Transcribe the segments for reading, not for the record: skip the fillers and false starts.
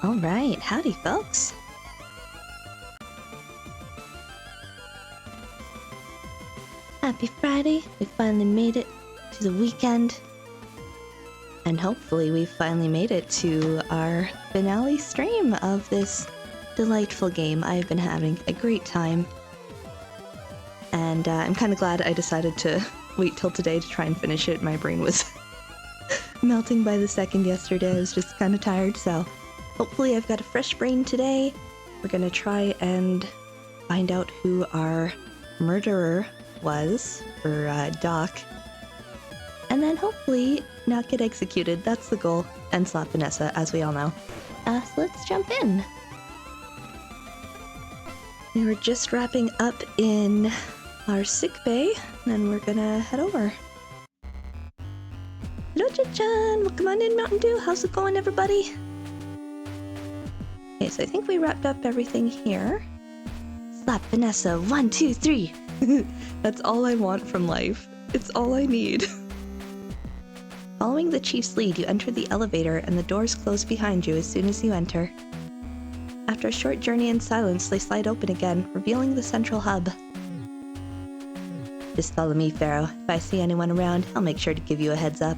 Alright, howdy folks. Happy Friday, we finally made it to the weekend. And hopefully we finally made it to our finale stream of this delightful game. I've been having a great time. And I'm kind of glad I decided to wait till today to try and finish it. My brain was melting by the second yesterday. I was just kind of tired, so hopefully I've got a fresh brain today. We're gonna try and find out who our murderer was for Doc. And then hopefully not get executed. That's the goal. And slap Vanessa, as we all know. So let's jump in. We were just wrapping up in our sick bay, and then we're gonna head over. Hello, Chan! Welcome on in, Mountain Dew. How's it going, everybody? Okay, so I think we wrapped up everything here. Slap Vanessa, 1, 2, 3. That's all I want from life. It's all I need. Following the chief's lead, you enter the elevator and the doors close behind you as soon as you enter. After a short journey in silence, they slide open again, revealing the central hub. Just follow me, Pharaoh. If I see anyone around, I'll make sure to give you a heads up.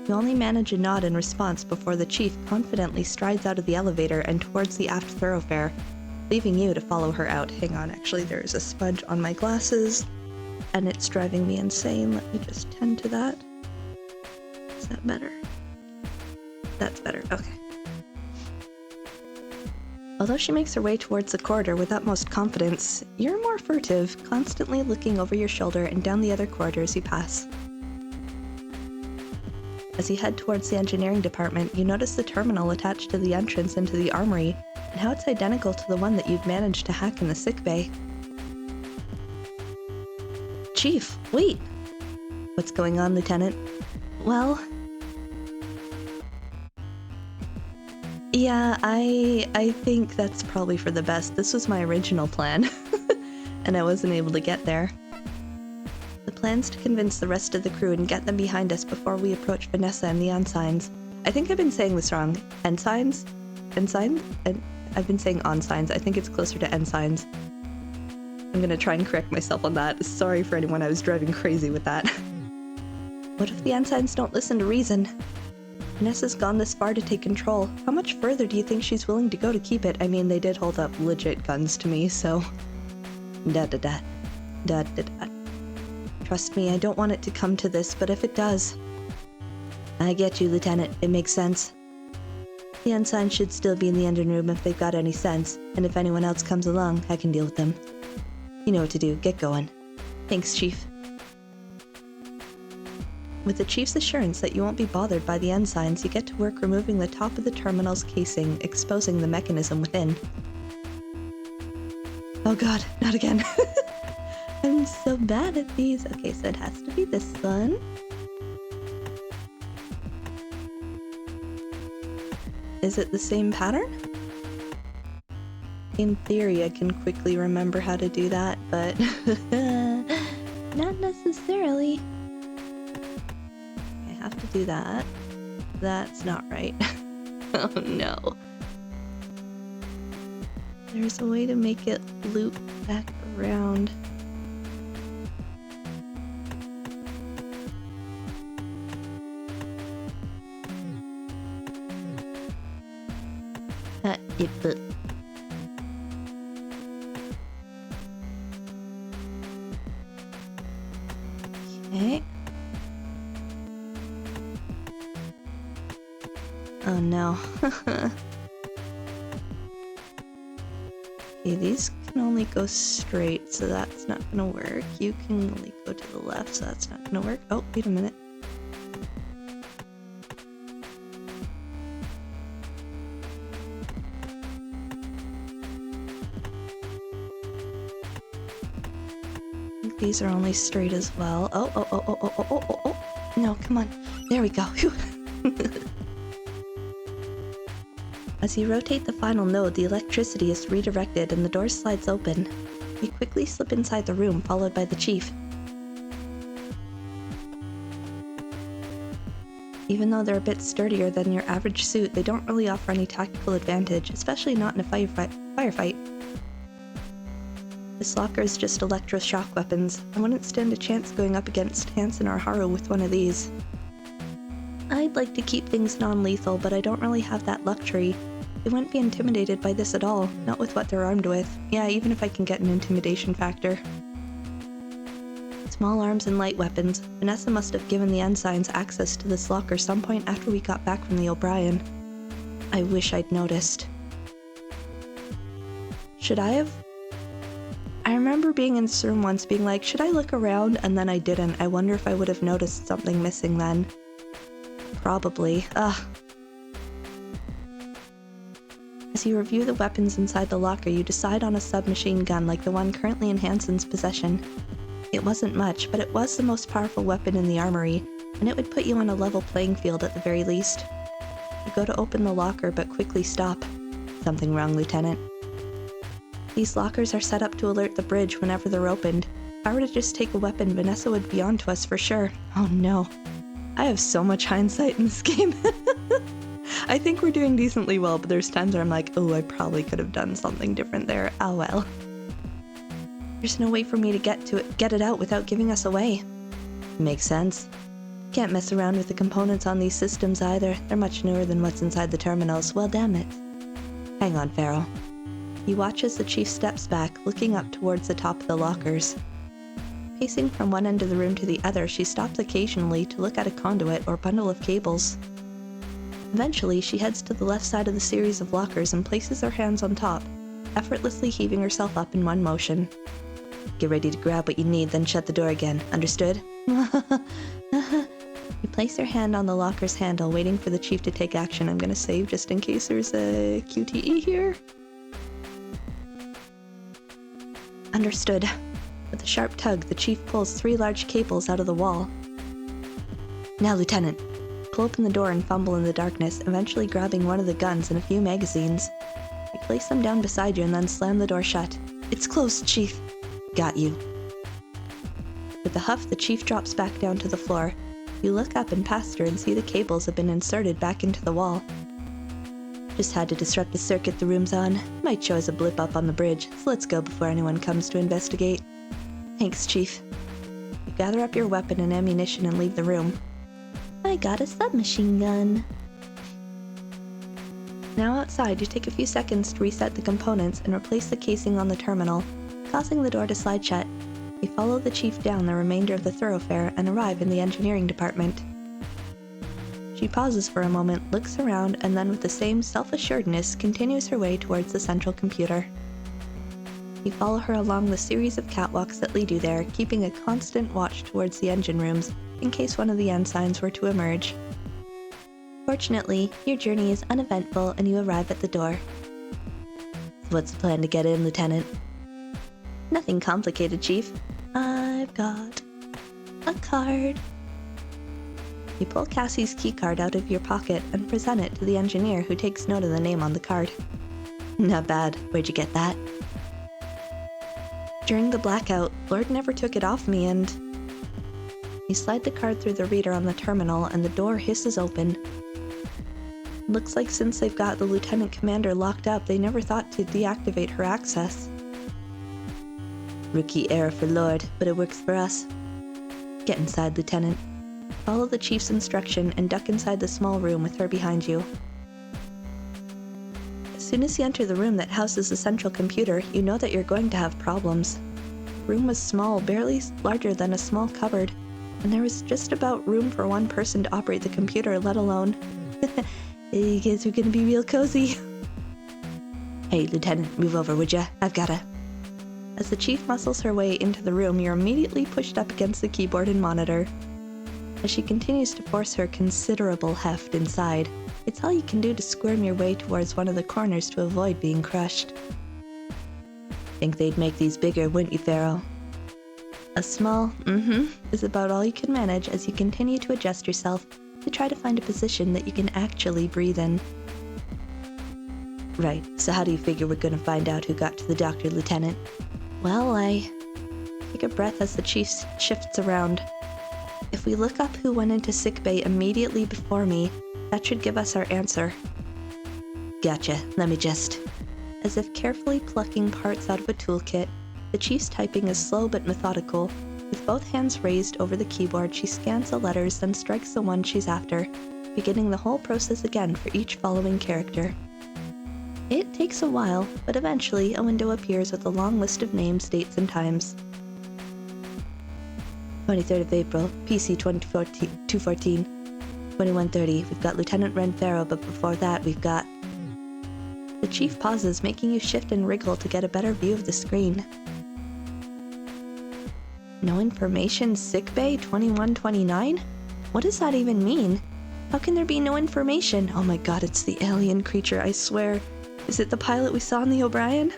You only manage a nod in response before the chief confidently strides out of the elevator and towards the aft thoroughfare, leaving you to follow her out. Hang on, actually there's a smudge on my glasses, and it's driving me insane. Let me just tend to that. Is that better? That's better, okay. Although she makes her way towards the corridor with utmost confidence, you're more furtive, constantly looking over your shoulder and down the other corridors you pass. As you head towards the engineering department, you notice the terminal attached to the entrance into the armory, and how it's identical to the one that you've managed to hack in the sickbay. Chief, wait! What's going on, Lieutenant? Well... yeah, I think that's probably for the best. This was my original plan, and I wasn't able to get there. The plan's to convince the rest of the crew and get them behind us before we approach Vanessa and the ensigns. I think I've been saying this wrong. Ensigns? Ensign? I've been saying ensigns. I think it's closer to ensigns. I'm gonna try and correct myself on that. Sorry for anyone, I was driving crazy with that. What if the ensigns don't listen to reason? Vanessa's gone this far to take control. How much further do you think she's willing to go to keep it? I mean, they did hold up legit guns to me, so... Da-da-da. Da-da-da. Trust me, I don't want it to come to this, but if it does... I get you, Lieutenant. It makes sense. The ensigns should still be in the engine room if they've got any sense, and if anyone else comes along, I can deal with them. You know what to do. Get going. Thanks, Chief. With the Chief's assurance that you won't be bothered by the ensigns, you get to work removing the top of the terminal's casing, exposing the mechanism within. Oh god, not again. I'm so bad at these. Okay, so it has to be this one. Is it the same pattern? In theory, I can quickly remember how to do that, but not necessarily. I have to do that. That's not right. Oh no. There's a way to make it loop back around. Okay. Oh no. Okay, these can only go straight, so that's not gonna work. You can only go to the left, so that's not gonna work. Oh, wait a minute. These are only straight as well. Oh. No, come on. There we go. As you rotate the final node, the electricity is redirected and the door slides open. You quickly slip inside the room, followed by the chief. Even though they're a bit sturdier than your average suit, they don't really offer any tactical advantage, especially not in a firefight. This locker is just electroshock weapons. I wouldn't stand a chance going up against Hansen or Haru with one of these. I'd like to keep things non-lethal, but I don't really have that luxury. They wouldn't be intimidated by this at all, not with what they're armed with. Yeah, even if I can get an intimidation factor. Small arms and light weapons. Vanessa must have given the ensigns access to this locker some point after we got back from the O'Brien. I wish I'd noticed. Should I have? I remember being in this room once being like, should I look around? And then I didn't. I wonder if I would have noticed something missing then. Probably. Ugh. As you review the weapons inside the locker, you decide on a submachine gun like the one currently in Hansen's possession. It wasn't much, but it was the most powerful weapon in the armory, and it would put you on a level playing field at the very least. You go to open the locker, but quickly stop. Something wrong, Lieutenant. These lockers are set up to alert the bridge whenever they're opened. If I were to just take a weapon, Vanessa would be on to us for sure. Oh no. I have so much hindsight in this game. I think we're doing decently well, but there's times where I'm like, oh, I probably could have done something different there. Oh well. There's no way for me to get it out without giving us away. Makes sense. Can't mess around with the components on these systems either. They're much newer than what's inside the terminals. Well, damn it. Hang on, Pharaoh. You watch as the chief steps back, looking up towards the top of the lockers. Pacing from one end of the room to the other, she stops occasionally to look at a conduit or bundle of cables. Eventually, she heads to the left side of the series of lockers and places her hands on top, effortlessly heaving herself up in one motion. Get ready to grab what you need, then shut the door again. Understood? You place your hand on the locker's handle, waiting for the chief to take action. I'm gonna save just in case there's a QTE here. Understood. With a sharp tug, the chief pulls 3 large cables out of the wall. Now, Lieutenant. Pull open the door and fumble in the darkness, eventually grabbing one of the guns and a few magazines. You place them down beside you and then slam the door shut. It's closed, Chief. Got you. With a huff, the chief drops back down to the floor. You look up and past her and see the cables have been inserted back into the wall. Just had to disrupt the circuit the room's on. Might show as a blip up on the bridge, so let's go before anyone comes to investigate. Thanks, Chief. You gather up your weapon and ammunition and leave the room. I got a submachine gun. Now outside, you take a few seconds to reset the components and replace the casing on the terminal, causing the door to slide shut. You follow the chief down the remainder of the thoroughfare and arrive in the engineering department. She pauses for a moment, looks around, and then with the same self-assuredness continues her way towards the central computer. You follow her along the series of catwalks that lead you there, keeping a constant watch towards the engine rooms, in case one of the ensigns were to emerge. Fortunately, your journey is uneventful and you arrive at the door. So what's the plan to get in, Lieutenant? Nothing complicated, Chief. I've got a card. You pull Cassie's keycard out of your pocket and present it to the engineer, who takes note of the name on the card. Not bad. Where'd you get that? During the blackout, Lord never took it off me and... You slide the card through the reader on the terminal and the door hisses open. Looks like since they've got the Lieutenant Commander locked up, they never thought to deactivate her access. Rookie error for Lord, but it works for us. Get inside, Lieutenant. Follow the chief's instruction and duck inside the small room with her behind you. As soon as you enter the room that houses the central computer, you know that you're going to have problems. The room was small, barely larger than a small cupboard, and there was just about room for one person to operate the computer, let alone... You guys are gonna be real cozy. Hey, Lieutenant, move over, would ya? I've gotta... As the chief muscles her way into the room, you're immediately pushed up against the keyboard and monitor. As she continues to force her considerable heft inside, it's all you can do to squirm your way towards one of the corners to avoid being crushed. Think they'd make these bigger, wouldn't you, Pharaoh? A small is about all you can manage as you continue to adjust yourself to try to find a position that you can actually breathe in. Right, so how do you figure we're gonna find out who got to the doctor, Lieutenant? Well, I take a breath as the chief shifts around. If If we look up who went into sickbay immediately before me, that should give us our answer. Gotcha. Let me just... As if carefully plucking parts out of a toolkit, the chief's typing is slow but methodical. With both hands raised over the keyboard, she scans the letters, then strikes the one she's after, beginning the whole process again for each following character. It takes a while, but eventually a window appears with a long list of names, dates, and times. 23rd of April, PC 214. 21:30, we've got Lieutenant Ren Farrow, but before that we've got... The chief pauses, making you shift and wriggle to get a better view of the screen. No information, sickbay 2129? What does that even mean? How can there be no information? Oh my god, it's the alien creature, I swear. Is it the pilot we saw in the O'Brien?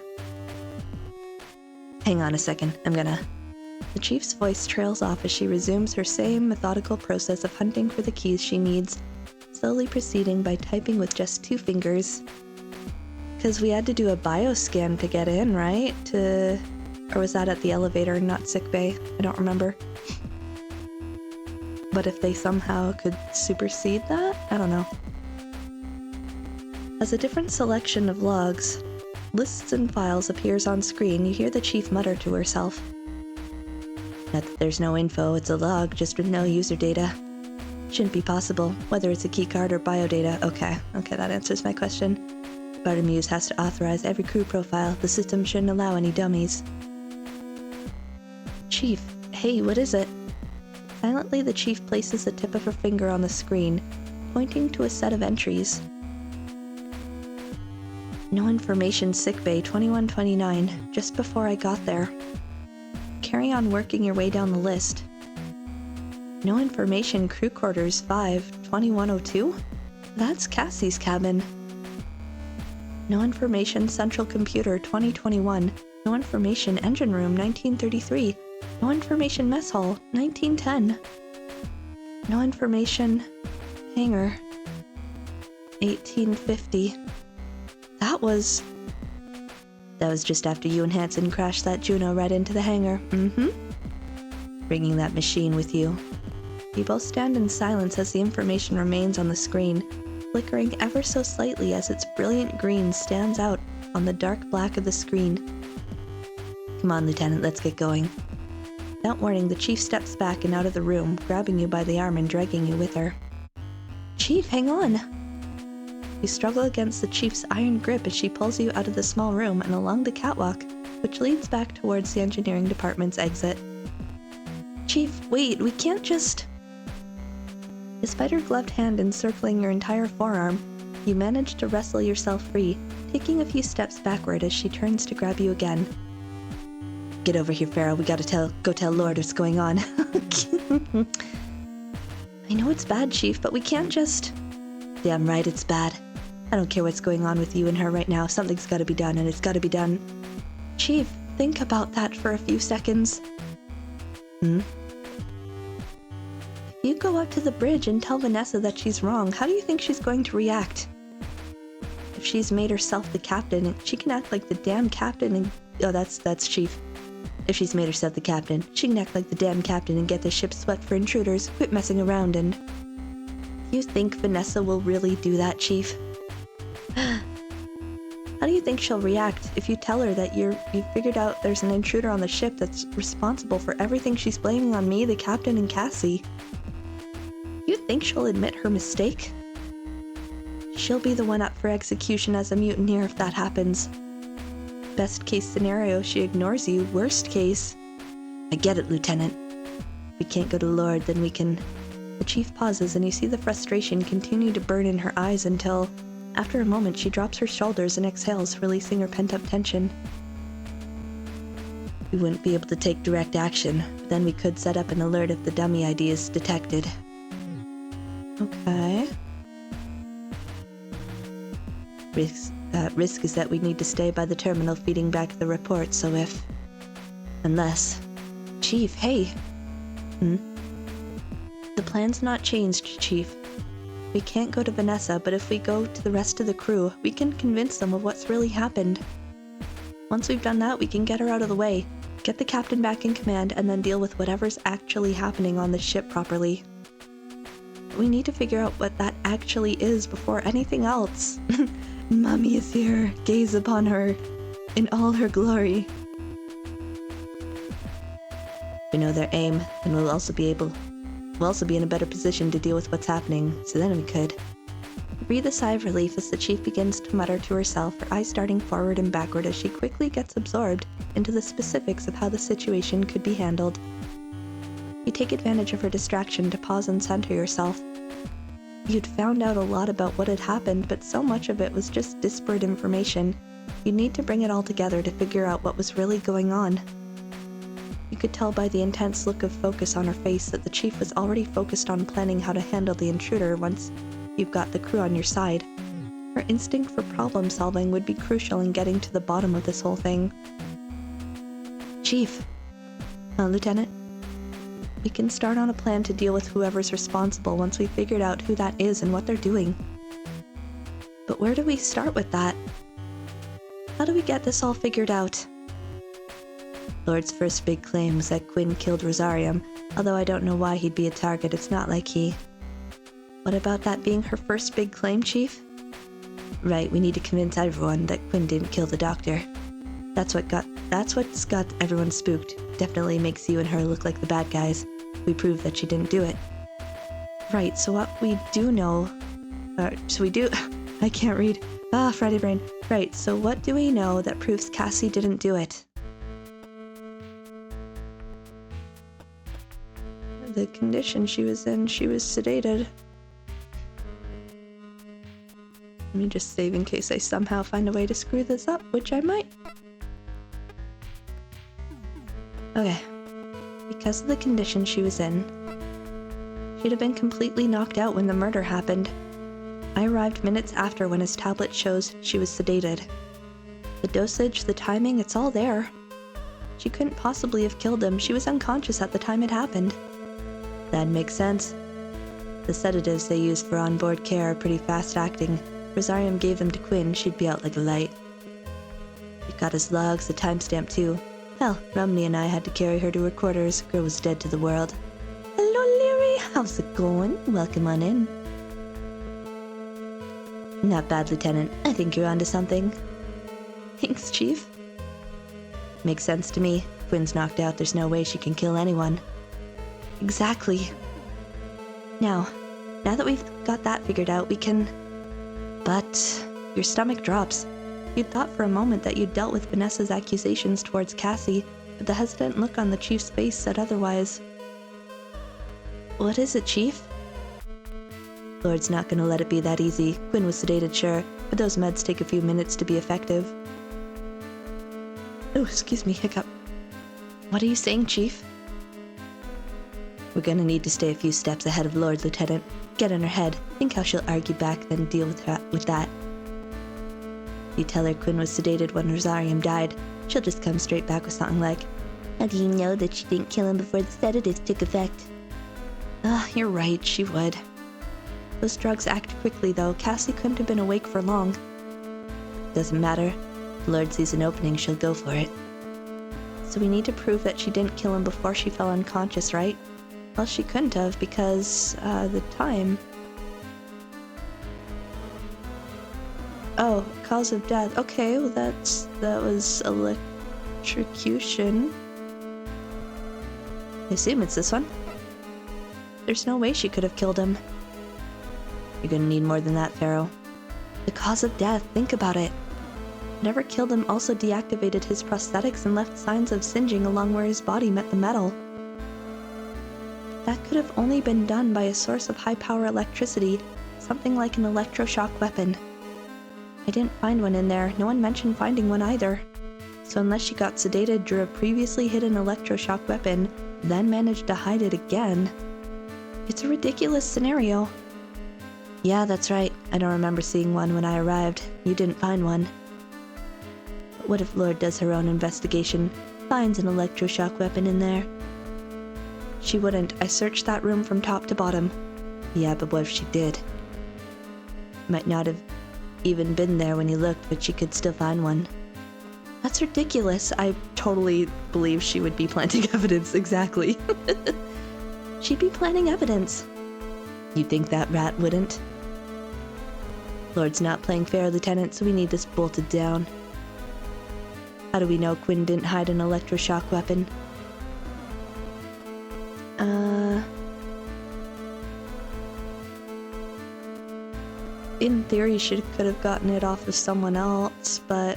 Hang on a second, The chief's voice trails off as she resumes her same methodical process of hunting for the keys she needs, slowly proceeding by typing with just 2 fingers. Because we had to do a bioscan to get in, right? Or was that at the elevator and not sickbay? I don't remember. But if they somehow could supersede that? I don't know. As a different selection of logs, lists and files appears on screen, you hear the chief mutter to herself. Not that there's no info, it's a log, just with no user data. Shouldn't be possible, whether it's a keycard or biodata. Okay, that answers my question. Bartomuse has to authorize every crew profile. The system shouldn't allow any dummies. Chief, hey, what is it? Silently, the chief places the tip of her finger on the screen, pointing to a set of entries. No information, sickbay 2129, just before I got there. Carry on working your way down the list. No information, crew quarters 5, 2102? That's Cassie's cabin. No information, central computer 2021. No information, engine room 1933. No information, mess hall 1910. No information, hangar 1850. That was just after you and Hanson crashed that Juno right into the hangar. Bringing that machine with you. You both stand in silence as the information remains on the screen, flickering ever so slightly as its brilliant green stands out on the dark black of the screen. Come on, Lieutenant, let's get going. Without warning, the chief steps back and out of the room, grabbing you by the arm and dragging you with her. Chief, hang on! You struggle against the chief's iron grip as she pulls you out of the small room and along the catwalk, which leads back towards the engineering department's exit. Chief, wait, we can't just... Despite her gloved hand encircling your entire forearm, you manage to wrestle yourself free, taking a few steps backward as she turns to grab you again. Get over here, Farrow. We gotta go tell Lord what's going on. I know it's bad, Chief, but we can't just... Damn right it's bad. I don't care what's going on with you and her right now. Something's gotta be done, and it's gotta be done. Chief, think about that for a few seconds. If you go up to the bridge and tell Vanessa that she's wrong, how do you think she's going to react? If she's made herself the captain, she can act like the damn captain and... Oh, that's Chief. If she's made herself the captain, she can act like the damn captain and get the ship swept for intruders, quit messing around and... You think Vanessa will really do that, Chief? How do you think she'll react if you tell her that you've figured out there's an intruder on the ship that's responsible for everything she's blaming on me, the captain, and Cassie? You think she'll admit her mistake? She'll be the one up for execution as a mutineer if that happens. Best case scenario, she ignores you. Worst case... I get it, Lieutenant. If we can't go to Lord, then we can... The chief pauses and you see the frustration continue to burn in her eyes until, after a moment, she drops her shoulders and exhales, releasing her pent-up tension. We wouldn't be able to take direct action, but then we could set up an alert if the dummy ID is detected. Okay. Risk is that we need to stay by the terminal feeding back the report, so if... Unless... Chief, hey! The plan's not changed, Chief. We can't go to Vanessa, but if we go to the rest of the crew, we can convince them of what's really happened. Once we've done that, we can get her out of the way. get the captain back in command, and then deal with whatever's actually happening on the ship properly. We need to figure out what that actually is before anything else. Mommy is here. Gaze upon her in all her glory. We know their aim, and we'll also be in a better position to deal with what's happening, so then we could. Breathe a sigh of relief as the chief begins to mutter to herself, her eyes darting forward and backward as she quickly gets absorbed into the specifics of how the situation could be handled. You take advantage of her distraction to pause and center yourself. You'd found out a lot about what had happened, but so much of it was just disparate information. You'd need to bring it all together to figure out what was really going on. You could tell by the intense look of focus on her face that the chief was already focused on planning how to handle the intruder once you've got the crew on your side. Her instinct for problem solving would be crucial in getting to the bottom of this whole thing. Chief. Lieutenant? We can start on a plan to deal with whoever's responsible once we've figured out who that is and what they're doing. But where do we start with that? How do we get this all figured out? Lord's first big claim was that Quinn killed Rosarium, although I don't know why he'd be a target. It's not like he... What about that being her first big claim, Chief? Right, we need to convince everyone that Quinn didn't kill the doctor. That's what's got everyone spooked. Definitely makes you and her look like the bad guys. We prove that she didn't do it. Right, so what we do know... I can't read. Friday brain. Right, so what do we know that proves Cassie didn't do it? The condition she was in, she was sedated. Let me just save in case I somehow find a way to screw this up, which I might. Okay. Because of the condition she was in, she'd have been completely knocked out when the murder happened. I arrived minutes after when his tablet shows she was sedated. The dosage, the timing, it's all there. She couldn't possibly have killed him. She was unconscious at the time it happened. That makes sense. The sedatives they use for onboard care are pretty fast-acting. Rosarium gave them to Quinn, she'd be out like a light. We've got his logs, the timestamp too. Hell, Romney and I had to carry her to her quarters. Girl was dead to the world. Hello, Leary. How's it going? Welcome on in. Not bad, Lieutenant. I think you're onto something. Thanks, Chief. Makes sense to me. Quinn's knocked out. There's no way she can kill anyone. Exactly. Now that we've got that figured out, we can... But... Your stomach drops. You'd thought for a moment that you'd dealt with Vanessa's accusations towards Cassie, but the hesitant look on the Chief's face said otherwise. What is it, Chief? Lord's not gonna let it be that easy. Quinn was sedated, sure, but those meds take a few minutes to be effective. Oh, excuse me, hiccup. What are you saying, Chief? We're gonna need to stay a few steps ahead of Lord, Lieutenant. Get in her head, think how she'll argue back, then deal with that. You tell her Quinn was sedated when Rosarium died, she'll just come straight back with something like, how do you know that she didn't kill him before the sedatives took effect? You're right, she would. Those drugs act quickly, though. Cassie couldn't have been awake for long. Doesn't matter. If Lord sees an opening, she'll go for it. So we need to prove that she didn't kill him before she fell unconscious, right? Well, she couldn't have, because, the time... Oh, cause of death. Okay, well that was electrocution. I assume it's this one. There's no way she could have killed him. You're gonna need more than that, Pharaoh. The cause of death, think about it. Whatever killed him also deactivated his prosthetics and left signs of singeing along where his body met the metal. That could have only been done by a source of high-power electricity, something like an electroshock weapon. I didn't find one in there. No one mentioned finding one either. So unless she got sedated, drew a previously hidden electroshock weapon, then managed to hide it again. It's a ridiculous scenario. Yeah, that's right. I don't remember seeing one when I arrived. You didn't find one. But what if Lord does her own investigation, finds an electroshock weapon in there? She wouldn't. I searched that room from top to bottom. Yeah, but what if she did? Might not have even been there when you looked, but she could still find one. That's That's ridiculous. I totally believe she would be planting evidence, exactly. She'd be planting evidence. You'd think that rat wouldn't? Lord's not playing fair, Lieutenant, so we need this bolted down. How do we know Quinn didn't hide an electroshock weapon? In theory, she could have gotten it off of someone else, but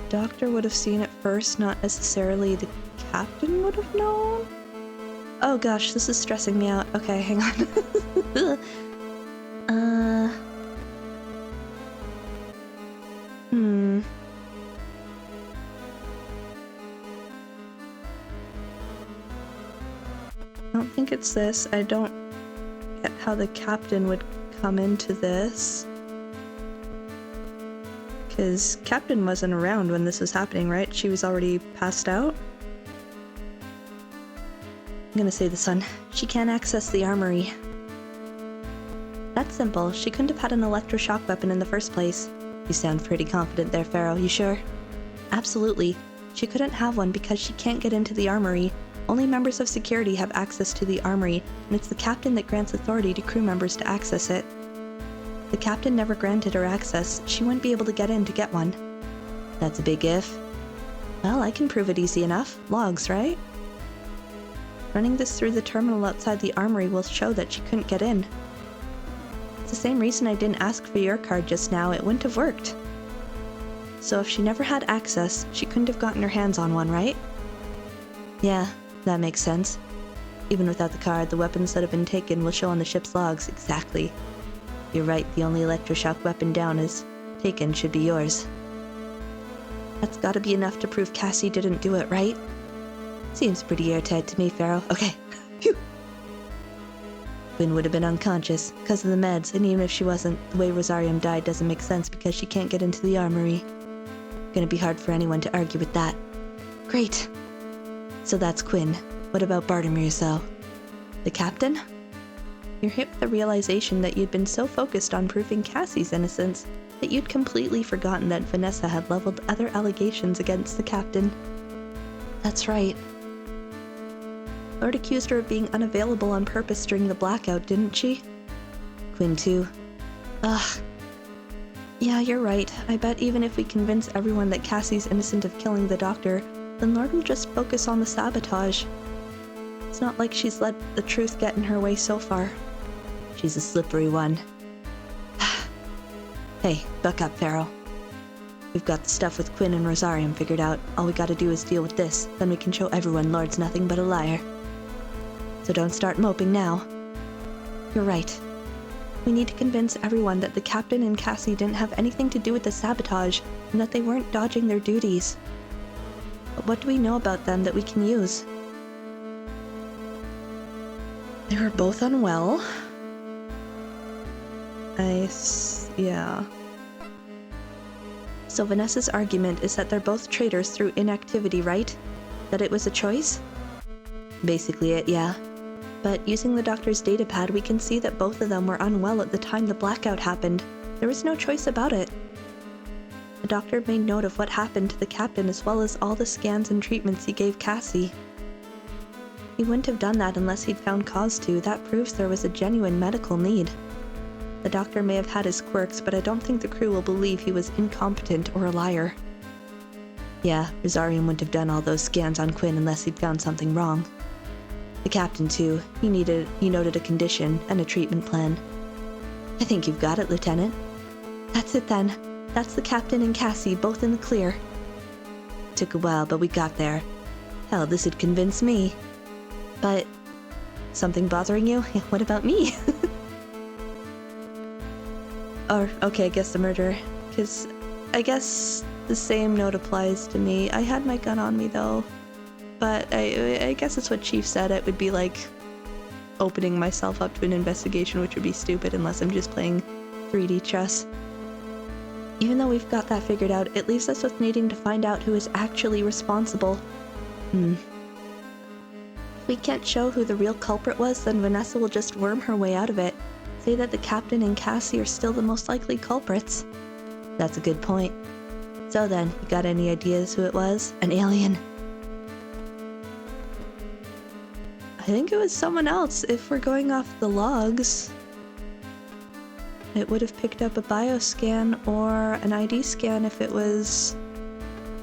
Doctor would have seen it first, not necessarily the captain would have known? Oh gosh, this is stressing me out. Okay, hang on. I don't think it's this. I don't get how the captain would come into this. Because Captain wasn't around when this was happening, right? She was already passed out? I'm gonna say the sun. She can't access the armory. That's simple. She couldn't have had an electroshock weapon in the first place. You sound pretty confident there, Pharaoh. You sure? Absolutely. She couldn't have one because she can't get into the armory. Only members of security have access to the armory, and it's the captain that grants authority to crew members to access it. The captain never granted her access. She wouldn't be able to get in to get one. That's a big if. Well, I can prove it easy enough. Logs, right? Running this through the terminal outside the armory will show that she couldn't get in. It's the same reason I didn't ask for your card just now. It wouldn't have worked. So if she never had access, she couldn't have gotten her hands on one, right? Yeah, that makes sense. Even without the card, the weapons that have been taken will show on the ship's logs. Exactly. You're right, the only electroshock weapon down is taken should be yours. That's gotta be enough to prove Cassie didn't do it, right? Seems pretty airtight to me, Pharaoh. Okay. Phew. Quinn would have been unconscious because of the meds, and even if she wasn't, the way Rosarium died doesn't make sense because she can't get into the armory. Gonna be hard for anyone to argue with that. Great. So that's Quinn. What about Bartimir's, though? The captain? You're hit with the realization that you'd been so focused on proving Cassie's innocence that you'd completely forgotten that Vanessa had leveled other allegations against the captain. That's right. Lord accused her of being unavailable on purpose during the blackout, didn't she? Quinn too. Ugh. Yeah, you're right. I bet even if we convince everyone that Cassie's innocent of killing the doctor, then Lord will just focus on the sabotage. It's not like she's let the truth get in her way so far. She's a slippery one. Hey, buck up, Pharaoh. We've got the stuff with Quinn and Rosarium figured out. All we gotta do is deal with this, then we can show everyone Lord's nothing but a liar. So don't start moping now. You're right. We need to convince everyone that the captain and Cassie didn't have anything to do with the sabotage, and that they weren't dodging their duties. But what do we know about them that we can use? They were both unwell. Yeah. So Vanessa's argument is that they're both traitors through inactivity, right? That it was a choice? Basically it, yeah. But using the doctor's datapad, we can see that both of them were unwell at the time the blackout happened. There was no choice about it. The doctor made note of what happened to the captain as well as all the scans and treatments he gave Cassie. He wouldn't have done that unless he'd found cause to. That proves there was a genuine medical need. The doctor may have had his quirks, but I don't think the crew will believe he was incompetent or a liar. Yeah, Rosarium wouldn't have done all those scans on Quinn unless he'd found something wrong. The captain, too. He noted a condition and a treatment plan. I think you've got it, Lieutenant. That's it then. That's the captain and Cassie, both in the clear. It took a while, but we got there. Hell, this would convince me. But... something bothering you? What about me? Or, okay, I guess the murderer. Because I guess the same note applies to me. I had my gun on me, though. But I guess it's what Chief said. It would be like opening myself up to an investigation, which would be stupid unless I'm just playing 3D chess. Even though we've got that figured out, it leaves us with needing to find out who is actually responsible. If we can't show who the real culprit was, then Vanessa will just worm her way out of it. Say that the captain and Cassie are still the most likely culprits. That's a good point. So then, you got any ideas who it was? An alien? I think it was someone else. If we're going off the logs, it would have picked up a bioscan or an ID scan if it was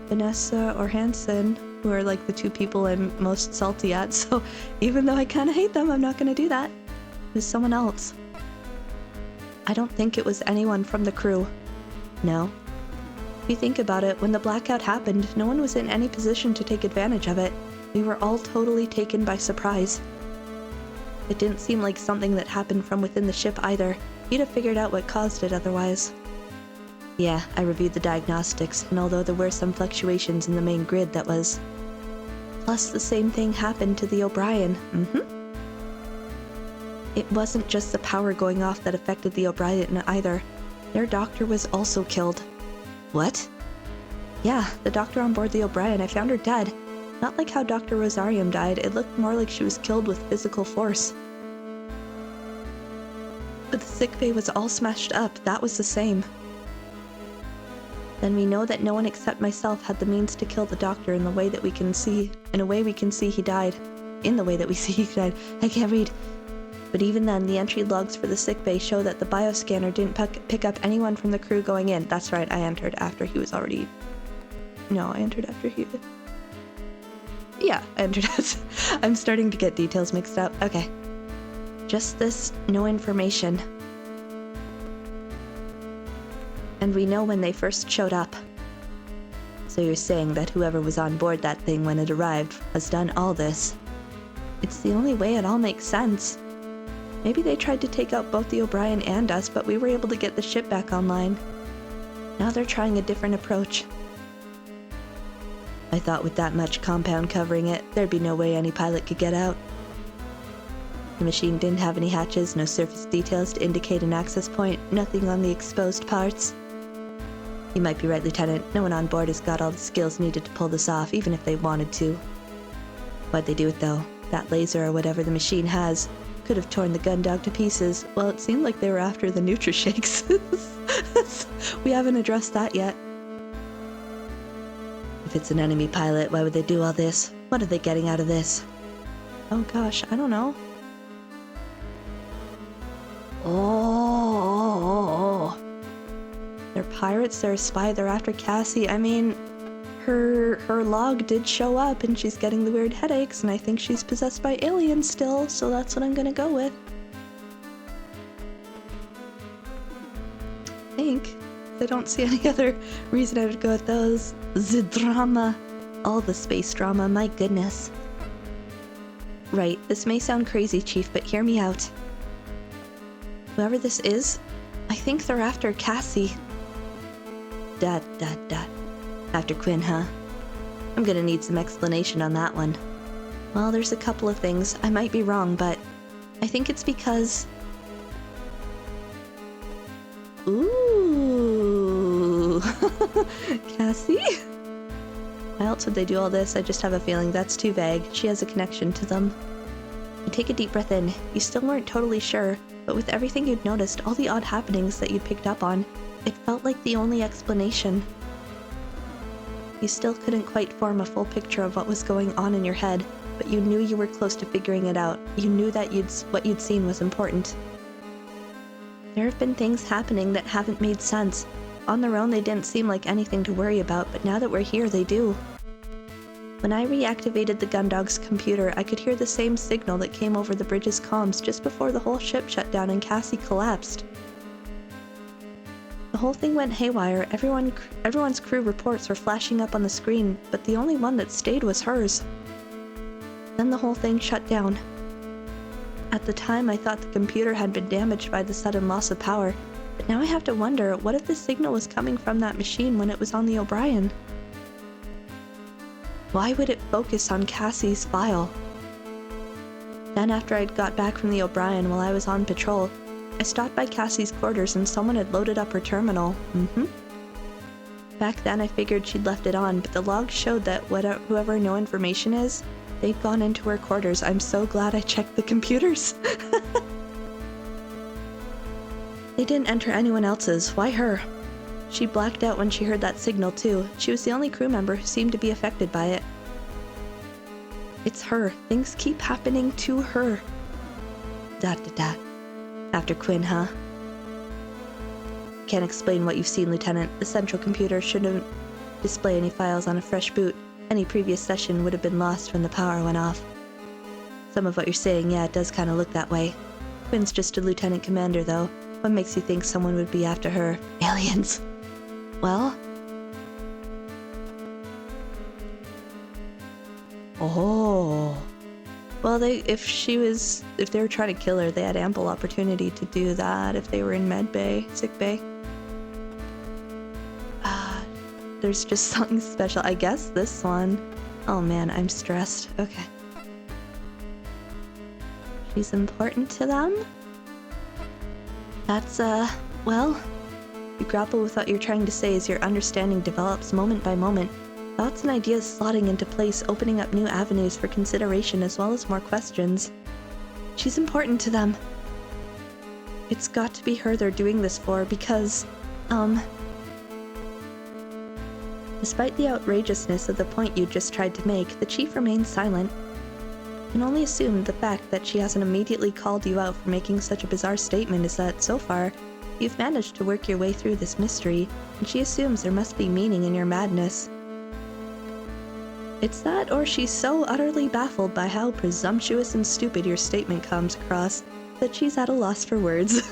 Vanessa or Hansen, who are like the two people I'm most salty at. So even though I kind of hate them, I'm not going to do that. It was someone else. I don't think it was anyone from the crew. No. If you think about it, when the blackout happened, no one was in any position to take advantage of it. We were all totally taken by surprise. It didn't seem like something that happened from within the ship either. You'd have figured out what caused it otherwise. Yeah, I reviewed the diagnostics, and although there were some fluctuations in the main grid, that was... Plus, the same thing happened to the O'Brien. It wasn't just the power going off that affected the O'Brien either. Their doctor was also killed. What? Yeah, the doctor on board the O'Brien. I found her dead. Not like how Dr. Rosarium died. It looked more like she was killed with physical force. But the sickbay was all smashed up. That was the same. Then we know that no one except myself had the means to kill the doctor in the way that we can see. In a way we can see he died. In the way that we see he died. I can't read. But even then, the entry logs for the sickbay show that the bioscanner didn't pick up anyone from the crew going in. That's right, I entered after he was already... No, I entered after he... Yeah, I entered as... I'm starting to get details mixed up. Okay. Just this, no information. And we know when they first showed up. So you're saying that whoever was on board that thing when it arrived has done all this. It's the only way it all makes sense. Maybe they tried to take out both the O'Brien and us, but we were able to get the ship back online. Now they're trying a different approach. I thought with that much compound covering it, there'd be no way any pilot could get out. The machine didn't have any hatches, no surface details to indicate an access point, nothing on the exposed parts. You might be right, Lieutenant. No one on board has got all the skills needed to pull this off, even if they wanted to. Why'd they do it, though? That laser or whatever the machine has could have torn the Gundog to pieces. Well, it seemed like they were after the Nutrishakes. We haven't addressed that yet. If it's an enemy pilot, why would they do all this? What are they getting out of this? Oh gosh, I don't know. Oh. They're pirates, they're a spy, they're after Cassie. I mean, her log did show up and she's getting the weird headaches, and I think she's possessed by aliens still, so that's what I'm gonna go with. I think. I don't see any other reason I would go with those. The drama. All the space drama, my goodness. Right, this may sound crazy, Chief, but hear me out. Whoever this is, I think they're after Cassie. Dot. After Quinn, huh? I'm gonna need some explanation on that one. Well, there's a couple of things. I might be wrong, but I think it's because... Ooh. Cassie? Why else would they do all this? I just have a feeling that's too vague. She has a connection to them. You take a deep breath in. You still weren't totally sure, but with everything you'd noticed, all the odd happenings that you'd picked up on, it felt like the only explanation. You still couldn't quite form a full picture of what was going on in your head, but you knew you were close to figuring it out. You knew that what you'd seen was important. There have been things happening that haven't made sense. On their own, they didn't seem like anything to worry about, but now that we're here, they do. When I reactivated the Gundog's computer, I could hear the same signal that came over the bridge's comms just before the whole ship shut down and Cassie collapsed. The whole thing went haywire. Everyone's crew reports were flashing up on the screen, but the only one that stayed was hers. Then the whole thing shut down. At the time, I thought the computer had been damaged by the sudden loss of power, but now I have to wonder, what if the signal was coming from that machine when it was on the O'Brien? Why would it focus on Cassie's file? Then after I'd got back from the O'Brien while I was on patrol, I stopped by Cassie's quarters and someone had loaded up her terminal. Back then I figured she'd left it on, but the log showed that whoever no information is, they'd gone into her quarters. I'm so glad I checked the computers. They didn't enter anyone else's. Why her? She blacked out when she heard that signal too. She was the only crew member who seemed to be affected by it. It's her. Things keep happening to her. ... After Quinn, huh? Can't explain what you've seen, Lieutenant. The central computer shouldn't display any files on a fresh boot. Any previous session would have been lost when the power went off. Some of what you're saying, yeah, it does kind of look that way. Quinn's just a lieutenant commander, though. What makes you think someone would be after her? Aliens. Well? Oh. Well, if they were trying to kill her, they had ample opportunity to do that if they were in med bay, sick bay. There's just something special. I guess this one. Oh man, I'm stressed. Okay. She's important to them? That's, well, you grapple with what you're trying to say as your understanding develops moment by moment. Thoughts and ideas slotting into place, opening up new avenues for consideration as well as more questions. She's important to them. It's got to be her they're doing this for because, despite the outrageousness of the point you just tried to make, the chief remains silent. You can only assume the fact that she hasn't immediately called you out for making such a bizarre statement is that, so far, you've managed to work your way through this mystery, and she assumes there must be meaning in your madness. It's that, or she's so utterly baffled by how presumptuous and stupid your statement comes across that she's at a loss for words.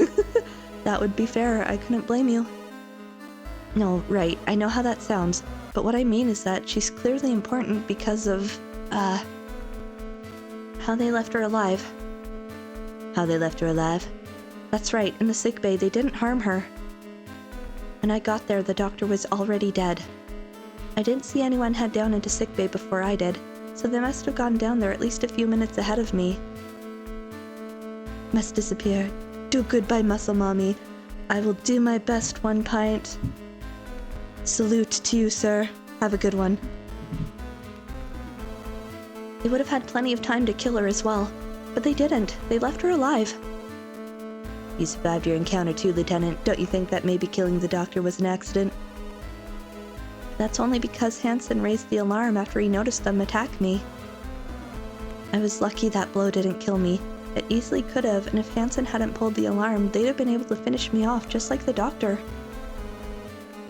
That would be fair, I couldn't blame you. No, right, I know how that sounds, but what I mean is that she's clearly important because of, how they left her alive. How they left her alive? That's right, in the sickbay they didn't harm her. When I got there, the doctor was already dead. I didn't see anyone head down into sickbay before I did, so they must have gone down there at least a few minutes ahead of me. Must disappear. Do goodbye, muscle mommy. I will do my best, 1 pint. Salute to you, sir. Have a good one. They would have had plenty of time to kill her as well, but they didn't. They left her alive. You survived your encounter too, Lieutenant. Don't you think that maybe killing the doctor was an accident? That's only because Hansen raised the alarm after he noticed them attack me. I was lucky that blow didn't kill me. It easily could have, and if Hansen hadn't pulled the alarm, they'd have been able to finish me off just like the doctor.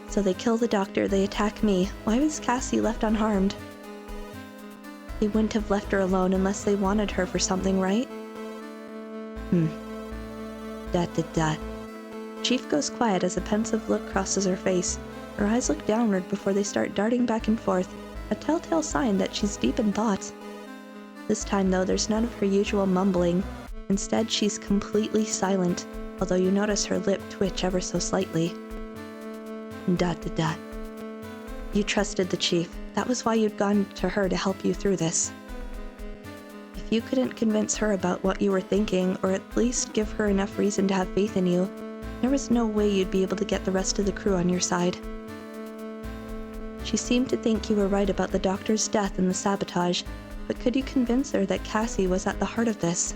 So they kill the doctor, they attack me. Why was Cassie left unharmed? They wouldn't have left her alone unless they wanted her for something, right? Chief goes quiet as a pensive look crosses her face. Her eyes look downward before they start darting back and forth, a telltale sign that she's deep in thought. This time, though, there's none of her usual mumbling. Instead, she's completely silent, although you notice her lip twitch ever so slightly. You trusted the chief. That was why you'd gone to her to help you through this. If you couldn't convince her about what you were thinking, or at least give her enough reason to have faith in you, there was no way you'd be able to get the rest of the crew on your side. She seemed to think you were right about the doctor's death and the sabotage, but could you convince her that Cassie was at the heart of this?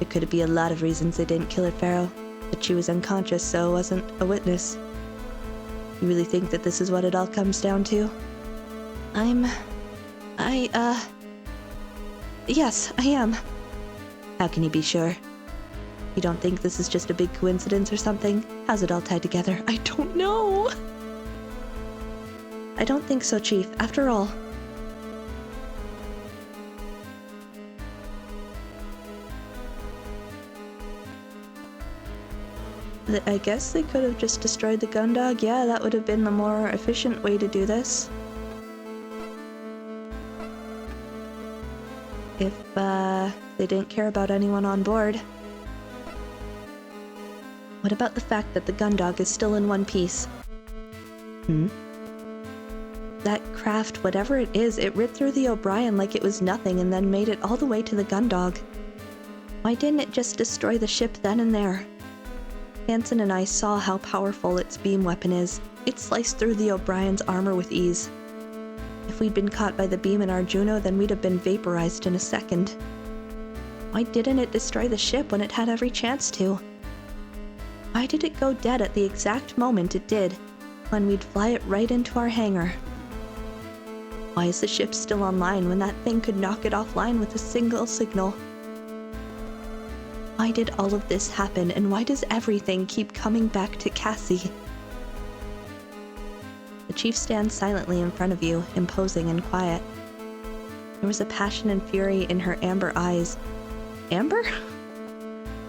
There could be a lot of reasons they didn't kill her, Pharaoh, but she was unconscious, so wasn't a witness. You really think that this is what it all comes down to? Yes, I am. How can you be sure? You don't think this is just a big coincidence or something? How's it all tied together? I don't know. I don't think so, Chief. After all, I guess they could have just destroyed the gun dog. Yeah, that would have been the more efficient way to do this. If, they didn't care about anyone on board. What about the fact that the gun dog is still in one piece? That craft, whatever it is, it ripped through the O'Brien like it was nothing and then made it all the way to the gun dog. Why didn't it just destroy the ship then and there? Hansen and I saw how powerful its beam weapon is. It sliced through the O'Brien's armor with ease. If we'd been caught by the beam in our Juno, then we'd have been vaporized in a second. Why didn't it destroy the ship when it had every chance to? Why did it go dead at the exact moment it did, when we'd fly it right into our hangar? Why is the ship still online when that thing could knock it offline with a single signal? Why did all of this happen, and why does everything keep coming back to Cassie? The chief stands silently in front of you, imposing and quiet. There was a passion and fury in her amber eyes. Amber?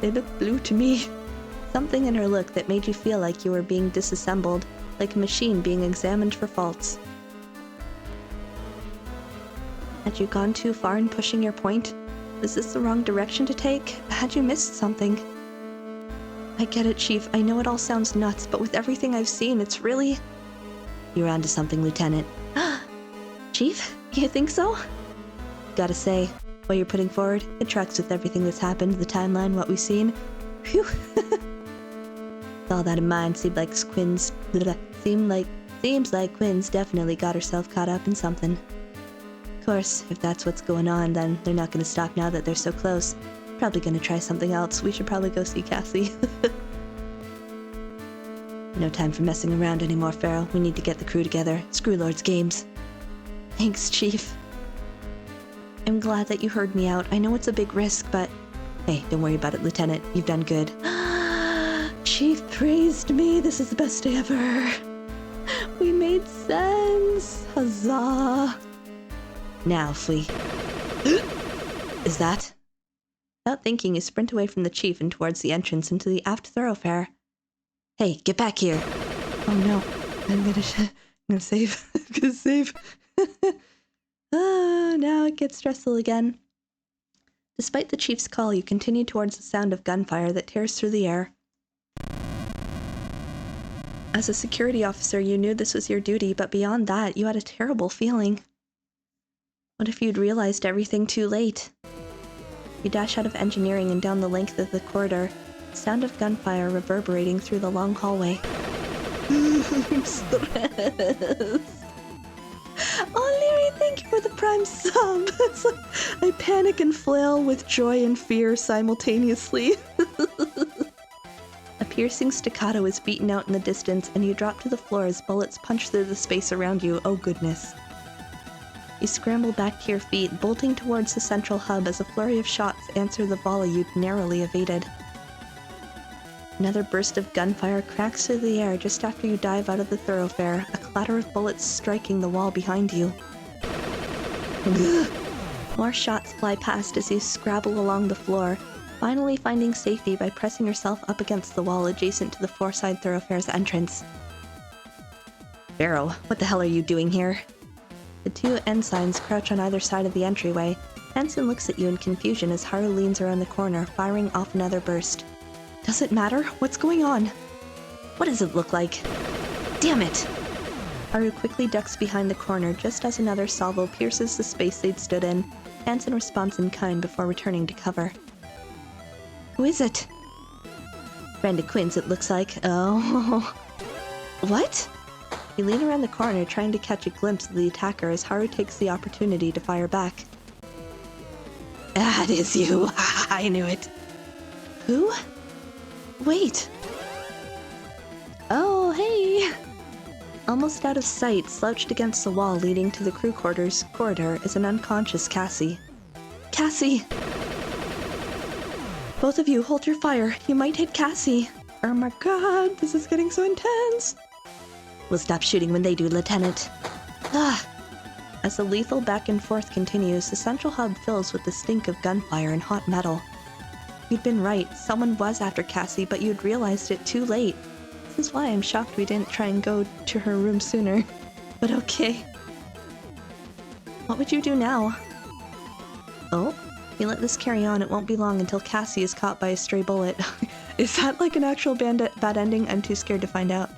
They look blue to me. Something in her look that made you feel like you were being disassembled, like a machine being examined for faults. Had you gone too far in pushing your point? Was this the wrong direction to take? Had you missed something? I get it, Chief. I know it all sounds nuts, but with everything I've seen, it's really... You're onto something, Lieutenant. Chief? You think so? Gotta say, what you're putting forward, it tracks with everything that's happened, the timeline, what we've seen. Phew. With all that in mind, seems like Quinn's definitely got herself caught up in something. Of course, if that's what's going on, then they're not gonna stop now that they're so close. Probably gonna try something else. We should probably go see Cassie. No time for messing around anymore, Pharaoh. We need to get the crew together. Screw Lord's games. Thanks, Chief. I'm glad that you heard me out. I know it's a big risk, but... Hey, don't worry about it, Lieutenant. You've done good. Chief praised me. This is the best day ever. We made sense. Huzzah. Now, flee. Is that? Without thinking, you sprint away from the chief and towards the entrance into the aft thoroughfare. Hey, get back here. Oh no. I'm gonna save. I'm gonna save. Now it gets stressful again. Despite the chief's call, you continue towards the sound of gunfire that tears through the air. As a security officer, you knew this was your duty, but beyond that, you had a terrible feeling. What if you'd realized everything too late? You dash out of engineering and down the length of the corridor, the sound of gunfire reverberating through the long hallway. I'm stressed. Oh, Leary, thank you for the prime sub. It's like I panic and flail with joy and fear simultaneously. A piercing staccato is beaten out in the distance, and you drop to the floor as bullets punch through the space around you. Oh goodness. You scramble back to your feet, bolting towards the central hub as a flurry of shots answer the volley you'd narrowly evaded. Another burst of gunfire cracks through the air just after you dive out of the thoroughfare, a clatter of bullets striking the wall behind you. More shots fly past as you scrabble along the floor, finally finding safety by pressing yourself up against the wall adjacent to the four-side thoroughfare's entrance. Pharaoh, what the hell are you doing here? The two ensigns crouch on either side of the entryway. Hansen looks at you in confusion as Haru leans around the corner, firing off another burst. Does it matter? What's going on? What does it look like? Damn it! Haru quickly ducks behind the corner just as another salvo pierces the space they'd stood in. Hansen responds in kind before returning to cover. Who is it? Brenda Quinn's, it looks like. Oh. What? You lean around the corner, trying to catch a glimpse of the attacker as Haru takes the opportunity to fire back. That is you. I knew it. Who? Wait. Oh, hey. Almost out of sight, slouched against the wall leading to the crew quarters corridor is an unconscious Cassie. Cassie! Both of you, hold your fire. You might hit Cassie. Oh my god, this is getting so intense. We'll stop shooting when they do, Lieutenant. As the lethal back and forth continues, the central hub fills with the stink of gunfire and hot metal. You'd been right, someone was after Cassie, but you'd realized it too late. This is why I'm shocked we didn't try and go to her room sooner. But okay. What would you do now? Oh? If you let this carry on, it won't be long until Cassie is caught by a stray bullet. Is that like an actual bad ending? I'm too scared to find out.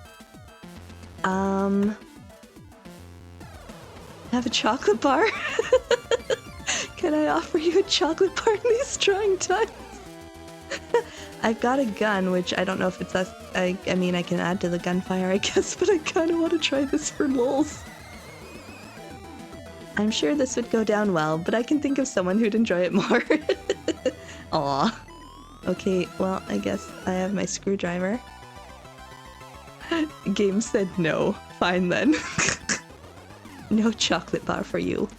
Have a chocolate bar? Can I offer you a chocolate bar in these trying times? I've got a gun, which I don't know if it's us. I mean, I can add to the gunfire, I guess, but I kind of want to try this for lols. I'm sure this would go down well, but I can think of someone who'd enjoy it more. Aw. Okay, well, I guess I have my screwdriver. Game said no. Fine then. No chocolate bar for you.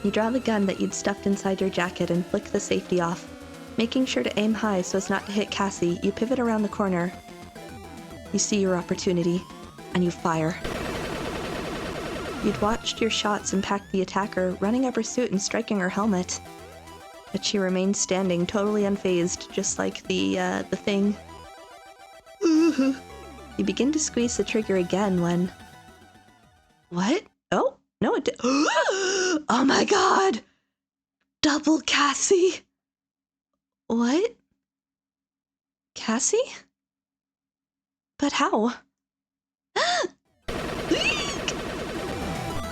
You draw the gun that you'd stuffed inside your jacket and flick the safety off. Making sure to aim high so as not to hit Cassie, you pivot around the corner. You see your opportunity, and you fire. You'd watched your shots impact the attacker, running up her suit and striking her helmet. But she remained standing, totally unfazed, just like the thing. You begin to squeeze the trigger again when... What? Oh, no it did. Oh my god! Double Cassie! What? Cassie? But how?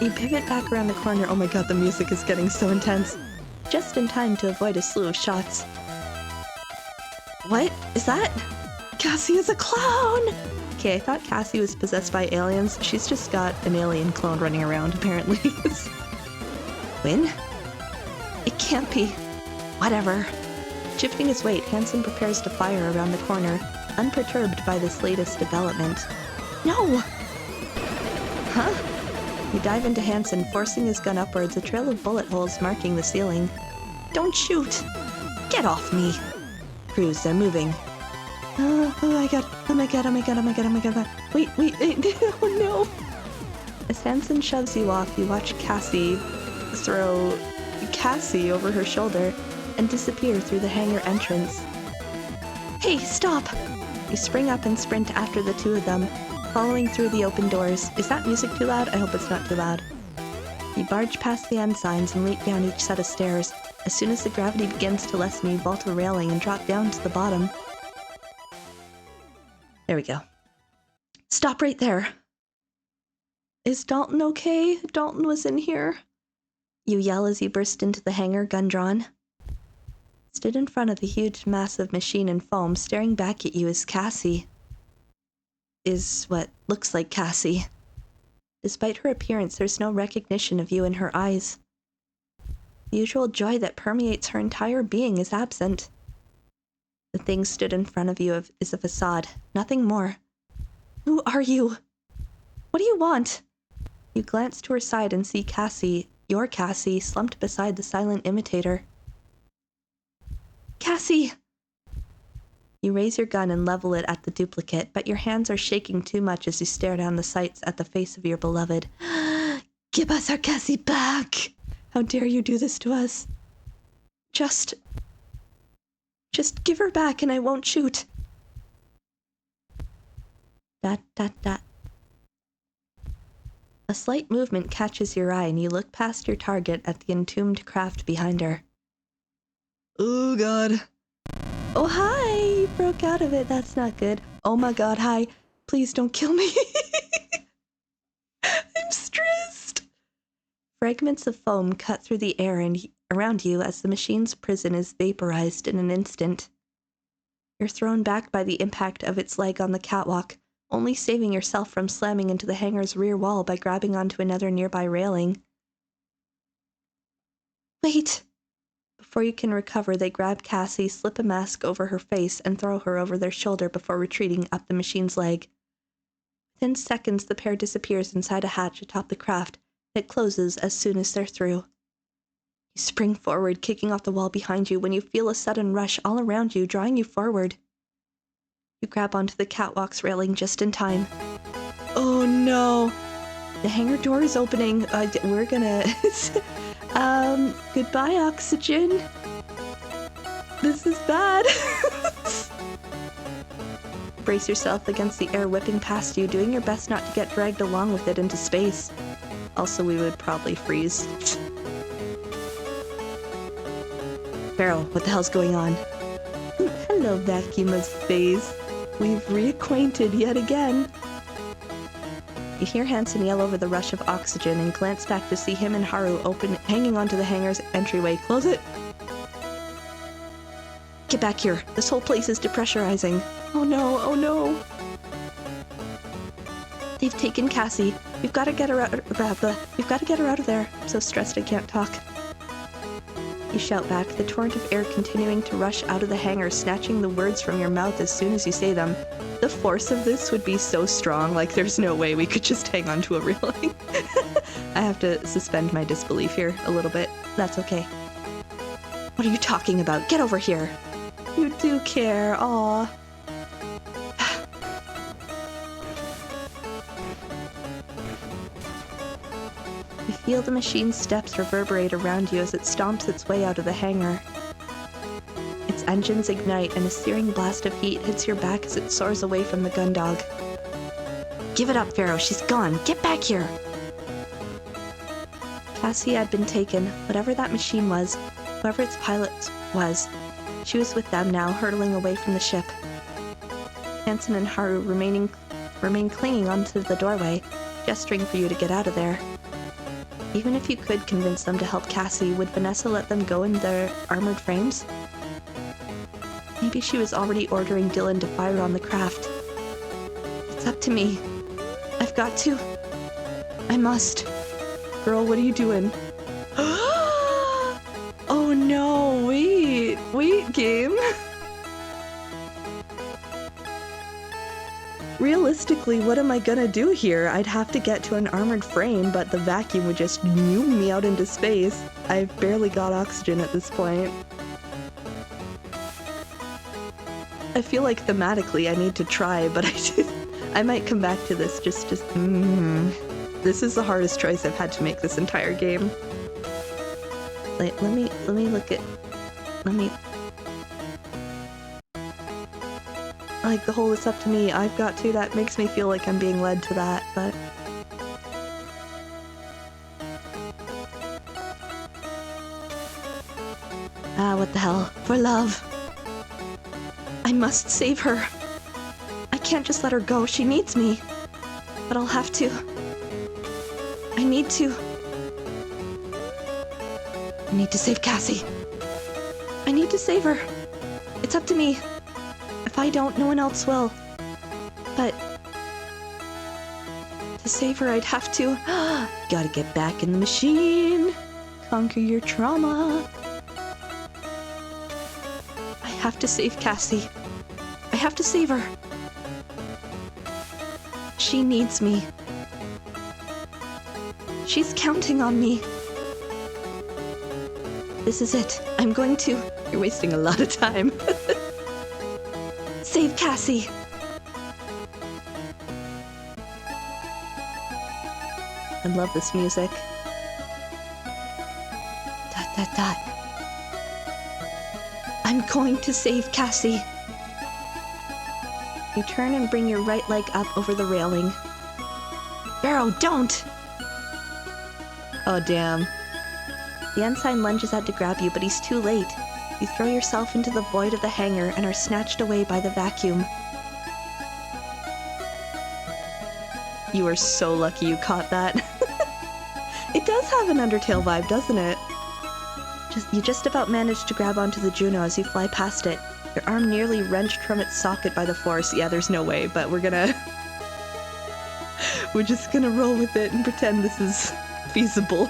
You pivot back around the corner. Oh my god, the music is getting so intense. Just in time to avoid a slew of shots. What is that? Cassie is a clown! Okay, I thought Cassie was possessed by aliens. She's just got an alien clone running around, apparently. Win? It can't be. Whatever. Shifting his weight, Hansen prepares to fire around the corner, unperturbed by this latest development. No! Huh? You dive into Hansen, forcing his gun upwards, a trail of bullet holes marking the ceiling. Don't shoot! Get off me! Crews, they're moving. Oh my god, oh my god, oh my god, oh my god, oh my god. Wait, oh no! As Hansen shoves you off, you watch Cassie throw Cassie over her shoulder and disappear through the hangar entrance. Hey, stop! You spring up and sprint after the two of them, following through the open doors. Is that music too loud? I hope it's not too loud. You barge past the end signs and leap down each set of stairs. As soon as the gravity begins to lessen, you vault a railing and drop down to the bottom. There we go. Stop right there. Is Dalton okay? Dalton was in here. You yell as you burst into the hangar, gun drawn. Stood in front of the huge, massive machine in foam, staring back at you is Cassie. Is what looks like Cassie. Despite her appearance, there's no recognition of you in her eyes. The usual joy that permeates her entire being is absent. The thing stood in front of you is a facade, nothing more. Who are you? What do you want? You glance to her side and see Cassie, your Cassie, slumped beside the silent imitator. Cassie! You raise your gun and level it at the duplicate, but your hands are shaking too much as you stare down the sights at the face of your beloved. Give us our Cassie back! How dare you do this to us? Just give her back and I won't shoot. Dot, dot, dot. A slight movement catches your eye and you look past your target at the entombed craft behind her. Oh god. Oh hi! You broke out of it. That's not good. Oh my god, hi. Please don't kill me. I'm stressed. Fragments of foam cut through the air and around you as the machine's prison is vaporized in an instant. You're thrown back by the impact of its leg on the catwalk, only saving yourself from slamming into the hangar's rear wall by grabbing onto another nearby railing. Wait! Before you can recover, they grab Cassie, slip a mask over her face, and throw her over their shoulder before retreating up the machine's leg. Within seconds, the pair disappears inside a hatch atop the craft. It closes as soon as they're through. You spring forward, kicking off the wall behind you when you feel a sudden rush all around you, drawing you forward. You grab onto the catwalk's railing just in time. Oh no! The hangar door is opening. We're gonna... goodbye, oxygen. This is bad. Brace yourself against the air whipping past you, doing your best not to get dragged along with it into space. Also, we would probably freeze. Farrell, what the hell's going on? Hello, vacuum of space. We've reacquainted yet again. You hear Hansen yell over the rush of oxygen and glance back to see him and Haru hanging onto the hangar's entryway. Close it! Get back here. This whole place is depressurizing. Oh no, oh no. They've taken Cassie. We've got to get her out. We've got to get her out of there. I'm so stressed I can't talk. You shout back, the torrent of air continuing to rush out of the hangar, snatching the words from your mouth as soon as you say them. The force of this would be so strong, like there's no way we could just hang on to a railing. I have to suspend my disbelief here a little bit. That's okay. What are you talking about? Get over here. You do care, aw. You feel the machine's steps reverberate around you as it stomps its way out of the hangar. Its engines ignite and a searing blast of heat hits your back as it soars away from the gun dog. Give it up, Pharaoh. She's gone. Get back here. Cassie had been taken. Whatever that machine was, whoever its pilot was, she was with them now, hurtling away from the ship. Hansen and Haru remain clinging onto the doorway, gesturing for you to get out of there. Even if you could convince them to help Cassie, would Vanessa let them go in their armored frames? Maybe she was already ordering Dylan to fire on the craft. It's up to me. I've got to. I must. Girl, what are you doing? Oh no, wait, game. Realistically, what am I gonna do here? I'd have to get to an armored frame, but the vacuum would just zoom me out into space. I've barely got oxygen at this point. I feel like thematically I need to try, but I might come back to this just This is the hardest choice I've had to make this entire game. Like, let me look at, like the whole "it's up to me, I've got to," that makes me feel like I'm being led to that, but... what the hell. For love. I must save her. I can't just let her go, she needs me. But I'll have to. I need to. I need to save Cassie. I need to save her. It's up to me. If I don't, no one else will. But to save her, I'd have to. Gotta get back in the machine. Conquer your trauma. I have to save Cassie. I have to save her. She needs me. She's counting on me. This is it. I'm going to... You're wasting a lot of time. Save Cassie. I love this music. Dot, dot, dot. I'm going to save Cassie. You turn and bring your right leg up over the railing. Barrow, don't! Oh, damn. The ensign lunges out to grab you, but he's too late. You throw yourself into the void of the hangar and are snatched away by the vacuum. You are so lucky you caught that. It does have an Undertale vibe, doesn't it? You just about manage to grab onto the Juno as you fly past it. Your arm nearly wrenched from its socket by the force. Yeah, there's no way, but we're just gonna roll with it and pretend this is feasible.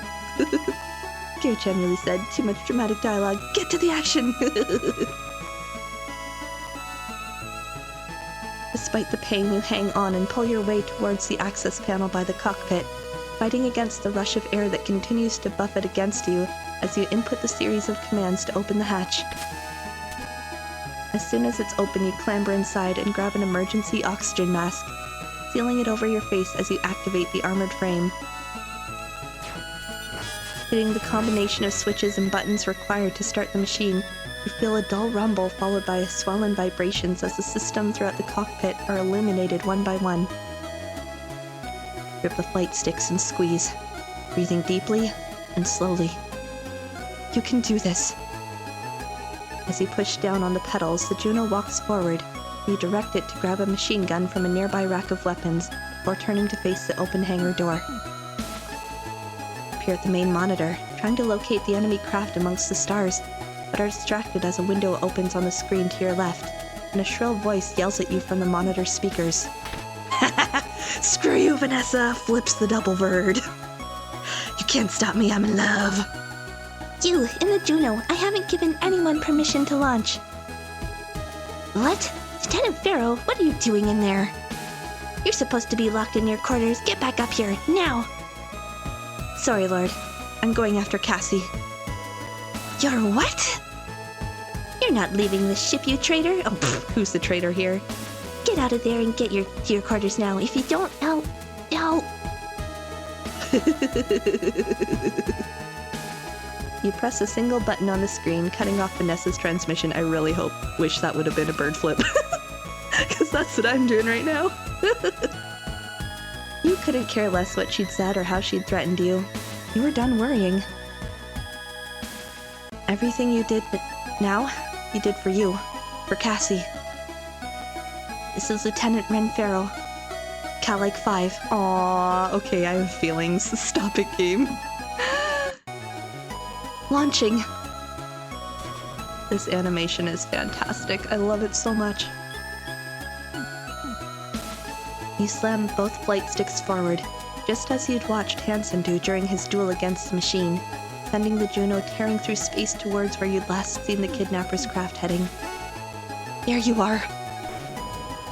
Gary Chan really said, too much dramatic dialogue. Get to the action! Despite the pain, you hang on and pull your way towards the access panel by the cockpit, fighting against the rush of air that continues to buffet against you as you input the series of commands to open the hatch. As soon as it's open, you clamber inside and grab an emergency oxygen mask, sealing it over your face as you activate the armored frame. Hitting the combination of switches and buttons required to start the machine, you feel a dull rumble followed by swollen vibrations as the systems throughout the cockpit are illuminated one by one. Grip the flight sticks and squeeze, breathing deeply and slowly. You can do this. As you push down on the pedals, the Juno walks forward. You direct it to grab a machine gun from a nearby rack of weapons, before turning to face the open hangar door. Appear at the main monitor, trying to locate the enemy craft amongst the stars, but are distracted as a window opens on the screen to your left, and a shrill voice yells at you from the monitor speakers. Screw you, Vanessa! Flips the double bird. You can't stop me, I'm in love. You, in the Juno, I haven't given anyone permission to launch. What? Lieutenant Pharaoh, what are you doing in there? You're supposed to be locked in your quarters. Get back up here, now! Sorry, Lord. I'm going after Cassie. You're what? You're not leaving the ship, you traitor. Oh, pfft, who's the traitor here? Get out of there and get to your quarters now. If you don't, I'll... You press a single button on the screen, cutting off Vanessa's transmission. I really wish that would have been a bird flip. Because that's what I'm doing right now. You couldn't care less what she'd said or how she'd threatened you. You were done worrying. Everything you did now, you did for you. For Cassie. This is Lieutenant Ren Pharaoh. Cal-like 5. Aww, okay, I have feelings. Stop it, game. Launching. This animation is fantastic. I love it so much. You slam both flight sticks forward, just as you'd watched Hansen do during his duel against the machine, sending the Juno tearing through space towards where you'd last seen the kidnapper's craft heading. There you are.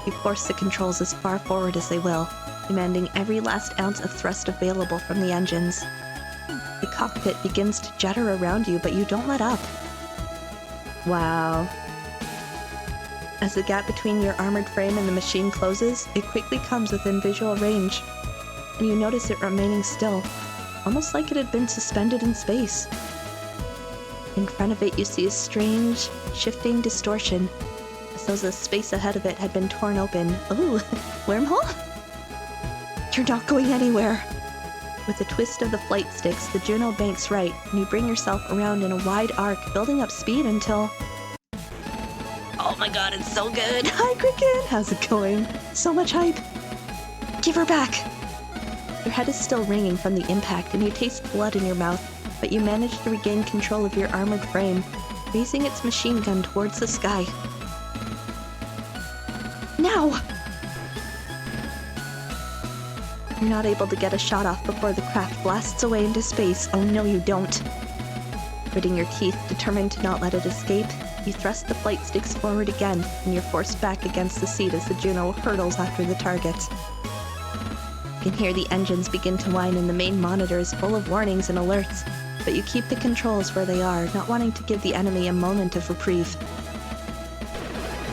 You force the controls as far forward as they will, demanding every last ounce of thrust available from the engines. The cockpit begins to judder around you, but you don't let up. Wow. As the gap between your armored frame and the machine closes, it quickly comes within visual range, and you notice it remaining still, almost like it had been suspended in space. In front of it, you see a strange, shifting distortion, as though the space ahead of it had been torn open. Ooh, wormhole? You're not going anywhere! With a twist of the flight sticks, the Juno banks right, and you bring yourself around in a wide arc, building up speed until... Oh my god, it's so good! Hi, Cricket! How's it going? So much hype! Give her back! Your head is still ringing from the impact, and you taste blood in your mouth, but you manage to regain control of your armored frame, raising its machine gun towards the sky. Now! You're not able to get a shot off before the craft blasts away into space. Oh no, you don't. Gritting your teeth, determined to not let it escape, you thrust the flight sticks forward again, and you're forced back against the seat as the Juno hurtles after the target. You can hear the engines begin to whine and the main monitor is full of warnings and alerts, but you keep the controls where they are, not wanting to give the enemy a moment of reprieve.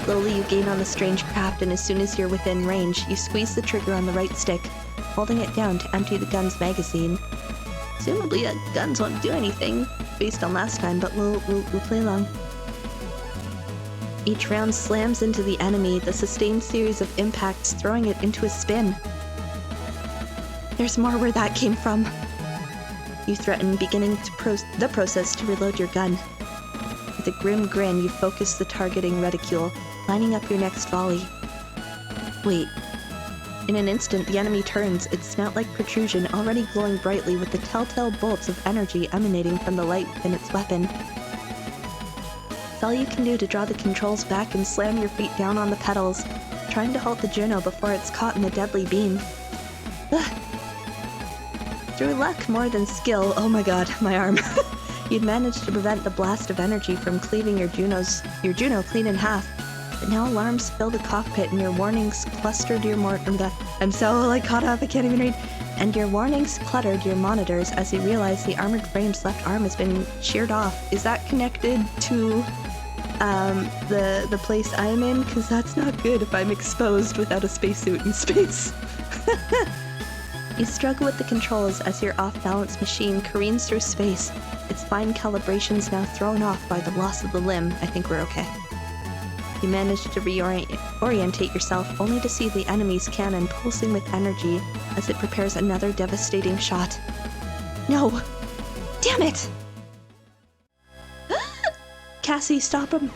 Slowly you gain on the strange craft, and as soon as you're within range, you squeeze the trigger on the right stick, holding it down to empty the gun's magazine. Presumably guns won't do anything, based on last time, but we'll play along. Each round slams into the enemy, the sustained series of impacts throwing it into a spin. There's more where that came from. You threaten, beginning the process to reload your gun. With a grim grin, you focus the targeting reticule, lining up your next volley. Wait. In an instant, the enemy turns, its snout-like protrusion already glowing brightly with the telltale bolts of energy emanating from the light within its weapon. It's all you can do to draw the controls back and slam your feet down on the pedals, trying to halt the Juno before it's caught in the deadly beam. Ugh. Through luck more than skill, oh my god, my arm, you'd managed to prevent the blast of energy from cleaving your Juno clean in half. But now alarms fill the cockpit and your warnings clustered your I'm so caught up, I can't even read. And your warnings cluttered your monitors as you realize the armored frame's left arm has been sheared off. Is that connected to the place I'm in? Because that's not good if I'm exposed without a spacesuit in space. You struggle with the controls as your off-balance machine careens through space, its fine calibrations now thrown off by the loss of the limb. I think we're okay. You manage to reorientate yourself only to see the enemy's cannon pulsing with energy as it prepares another devastating shot. No! Damn it! Cassie, stop him!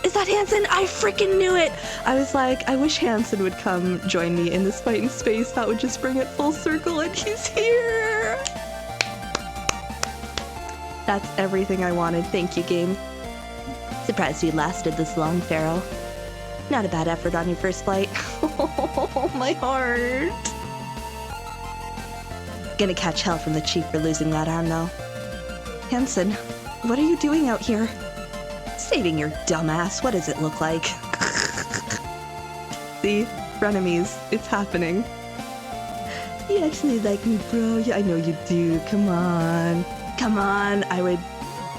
Is that Hansen? I freaking knew it! I was like, I wish Hansen would come join me in this fight in space. That would just bring it full circle, and he's here! That's everything I wanted. Thank you, game. Surprised you lasted this long, Pharaoh. Not a bad effort on your first flight. Oh, my heart. Gonna catch hell from the chief for losing that arm, though. Hansen, What are you doing out here? Saving your dumb ass. What does it look like? See? Frenemies. It's happening. You actually like me, bro. Yeah, I know you do. Come on. Come on. I would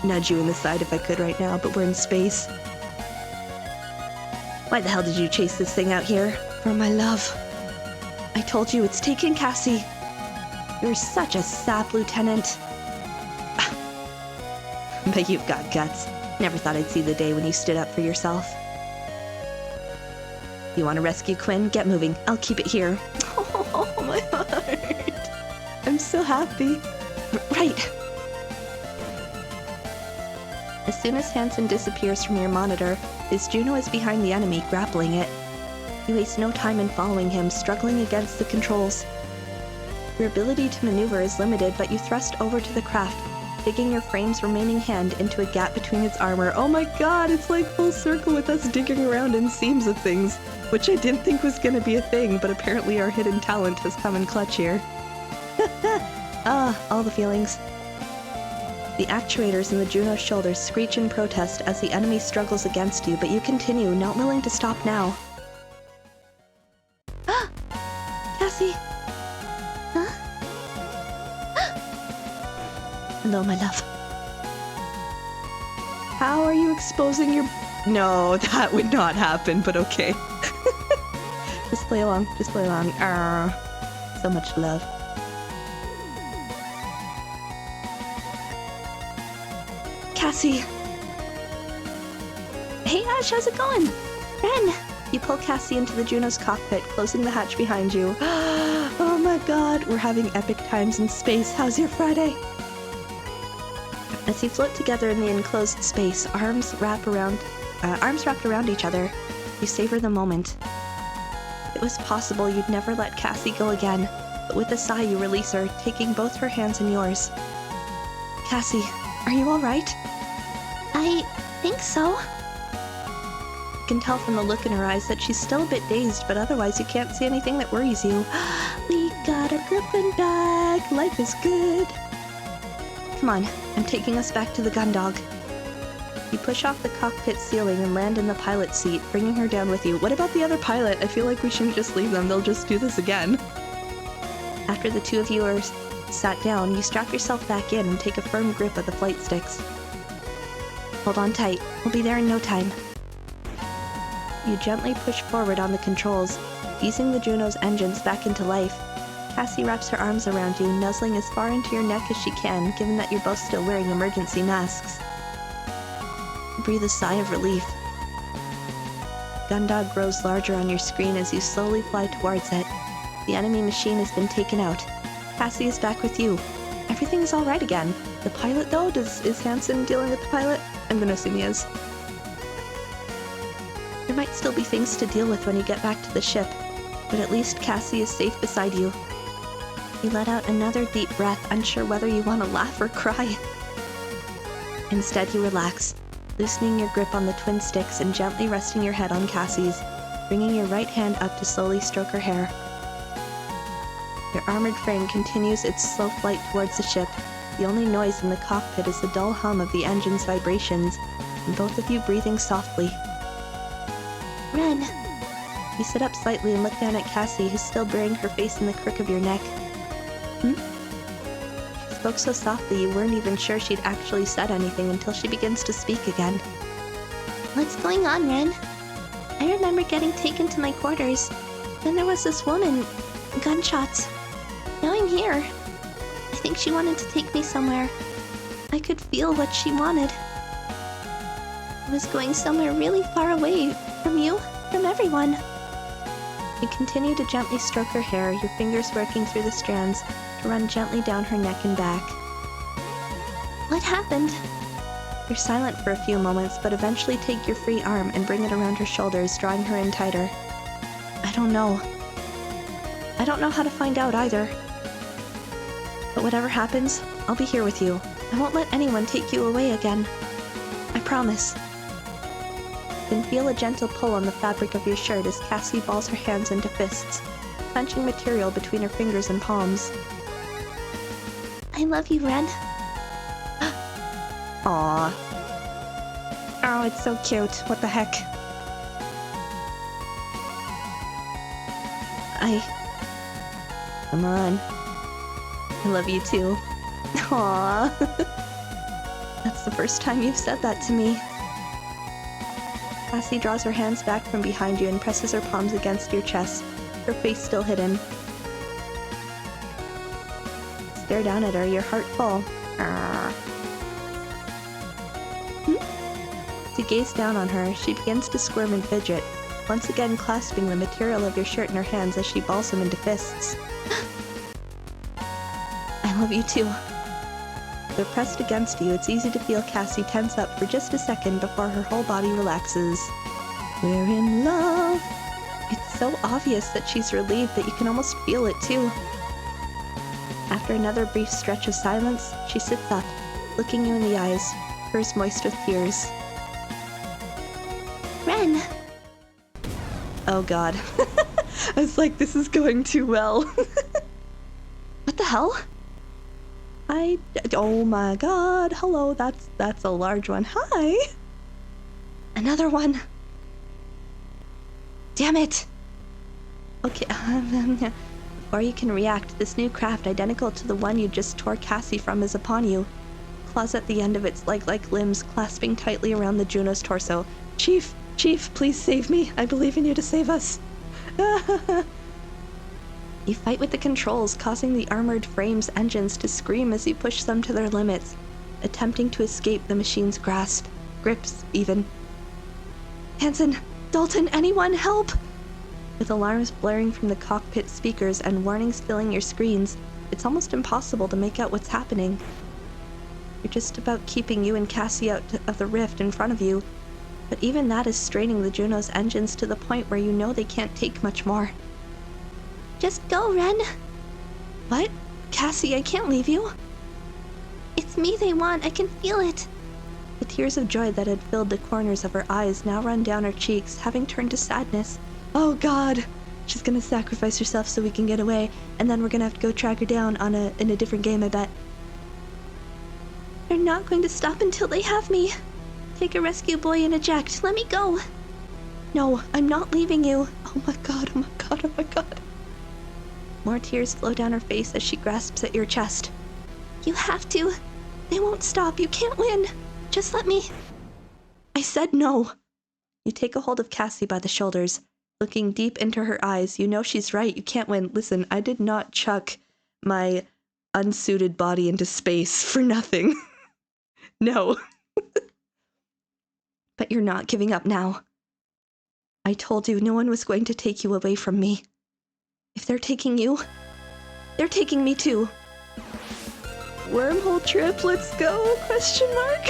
nudge you in the side if I could right now, but we're in space. Why the hell did you chase this thing out here? For my love. I told you it's taken Cassie. You're such a sap, Lieutenant. But you've got guts. Never thought I'd see the day when you stood up for yourself. You want to rescue Quinn? Get moving. I'll keep it here. Oh, my heart. I'm so happy. Right. As soon as Hansen disappears from your monitor, his Juno is behind the enemy, grappling it. You waste no time in following him, struggling against the controls. Your ability to maneuver is limited, but you thrust over to the craft, digging your frame's remaining hand into a gap between its armor. Oh my god, it's like full circle with us digging around in seams of things, which I didn't think was gonna be a thing, but apparently our hidden talent has come in clutch here. All the feelings. The actuators in the Juno's shoulders screech in protest as the enemy struggles against you, but you continue, not willing to stop now. Cassie! Huh? Hello, my love. How are you exposing your... No, that would not happen, but okay. Just play along, just play along. So much love. Cassie! Hey Ash, how's it going? Ren! You pull Cassie into the Juno's cockpit, closing the hatch behind you. Oh my god, we're having epic times in space. How's your Friday? As you float together in the enclosed space, arms wrapped around each other, you savor the moment. If it was possible, you'd never let Cassie go again, but with a sigh you release her, taking both her hands in yours. Cassie, are you alright? I think so. You can tell from the look in her eyes that she's still a bit dazed, but otherwise you can't see anything that worries you. We got a Griffin back. Life is good. Come on, I'm taking us back to the gun dog. You push off the cockpit ceiling and land in the pilot seat, bringing her down with you. What about the other pilot? I feel like we shouldn't just leave them. They'll just do this again. After the two of you are sat down, you strap yourself back in and take a firm grip of the flight sticks. Hold on tight. We'll be there in no time. You gently push forward on the controls, easing the Juno's engines back into life. Cassie wraps her arms around you, nuzzling as far into your neck as she can, given that you're both still wearing emergency masks. You breathe a sigh of relief. Gundog grows larger on your screen as you slowly fly towards it. The enemy machine has been taken out. Cassie is back with you. Everything is alright again. The pilot, though? Is Hansen dealing with the pilot? I'm gonna assume he is. There might still be things to deal with when you get back to the ship, but at least Cassie is safe beside you. You let out another deep breath, unsure whether you want to laugh or cry. Instead, you relax, loosening your grip on the twin sticks and gently resting your head on Cassie's, bringing your right hand up to slowly stroke her hair. Your armored frame continues its slow flight towards the ship. The only noise in the cockpit is the dull hum of the engine's vibrations, and both of you breathing softly. Ren. You sit up slightly and look down at Cassie, who's still burying her face in the crook of your neck. She spoke so softly you weren't even sure she'd actually said anything until she begins to speak again. What's going on, Ren? I remember getting taken to my quarters. Then there was this woman. Gunshots. Now I'm here. I think she wanted to take me somewhere. I could feel what she wanted. I was going somewhere really far away from you, from everyone. You continue to gently stroke her hair, your fingers working through the strands to run gently down her neck and back. What happened? You're silent for a few moments, but eventually take your free arm and bring it around her shoulders, drawing her in tighter. I don't know. I don't know how to find out either. But whatever happens, I'll be here with you. I won't let anyone take you away again. I promise. You can feel a gentle pull on the fabric of your shirt as Cassie balls her hands into fists, clenching material between her fingers and palms. I love you, Ren. Aw. Oh, it's so cute. What the heck? Come on. I love you too. Aww. That's the first time you've said that to me. Cassie draws her hands back from behind you and presses her palms against your chest, her face still hidden. Stare down at her, your heart full. As you gaze down on her, she begins to squirm and fidget, once again clasping the material of your shirt in her hands as she balls them into fists. I love you too. They're pressed against you. It's easy to feel Cassie tense up for just a second before her whole body relaxes. We're in love. It's so obvious that she's relieved that you can almost feel it too. After another brief stretch of silence, she sits up, looking you in the eyes, hers moist with tears. Ren! Oh god. I was like, this is going too well. What the hell? Oh my god, hello, that's a large one. Hi! Another one. Damn it! Okay, before you can react, this new craft, identical to the one you just tore Cassie from, is upon you. Claws at the end of its leg-like limbs, clasping tightly around the Juno's torso. Chief, please save me. I believe in you to save us. You fight with the controls, causing the armored frame's engines to scream as you push them to their limits, attempting to escape the machine's grasp. Grips, even. Hansen, Dalton, anyone, help! With alarms blaring from the cockpit speakers and warnings filling your screens, it's almost impossible to make out what's happening. You're just about keeping you and Cassie out of the rift in front of you, but even that is straining the Juno's engines to the point where you know they can't take much more. Just go, Ren. What? Cassie, I can't leave you. It's me they want. I can feel it. The tears of joy that had filled the corners of her eyes now run down her cheeks, having turned to sadness. Oh god! She's gonna sacrifice herself so we can get away, and then we're gonna have to go track her down in a different game, I bet. They're not going to stop until they have me. Take a rescue boy and eject. Let me go. No, I'm not leaving you. Oh my god, oh my god, oh my god. More tears flow down her face as she grasps at your chest. You have to. They won't stop. You can't win. Just let me. I said no. You take a hold of Cassie by the shoulders. Looking deep into her eyes, you know she's right. You can't win. Listen, I did not chuck my unsuited body into space for nothing. No. But you're not giving up now. I told you no one was going to take you away from me. If they're taking you, they're taking me too. Wormhole trip, let's go? Question mark?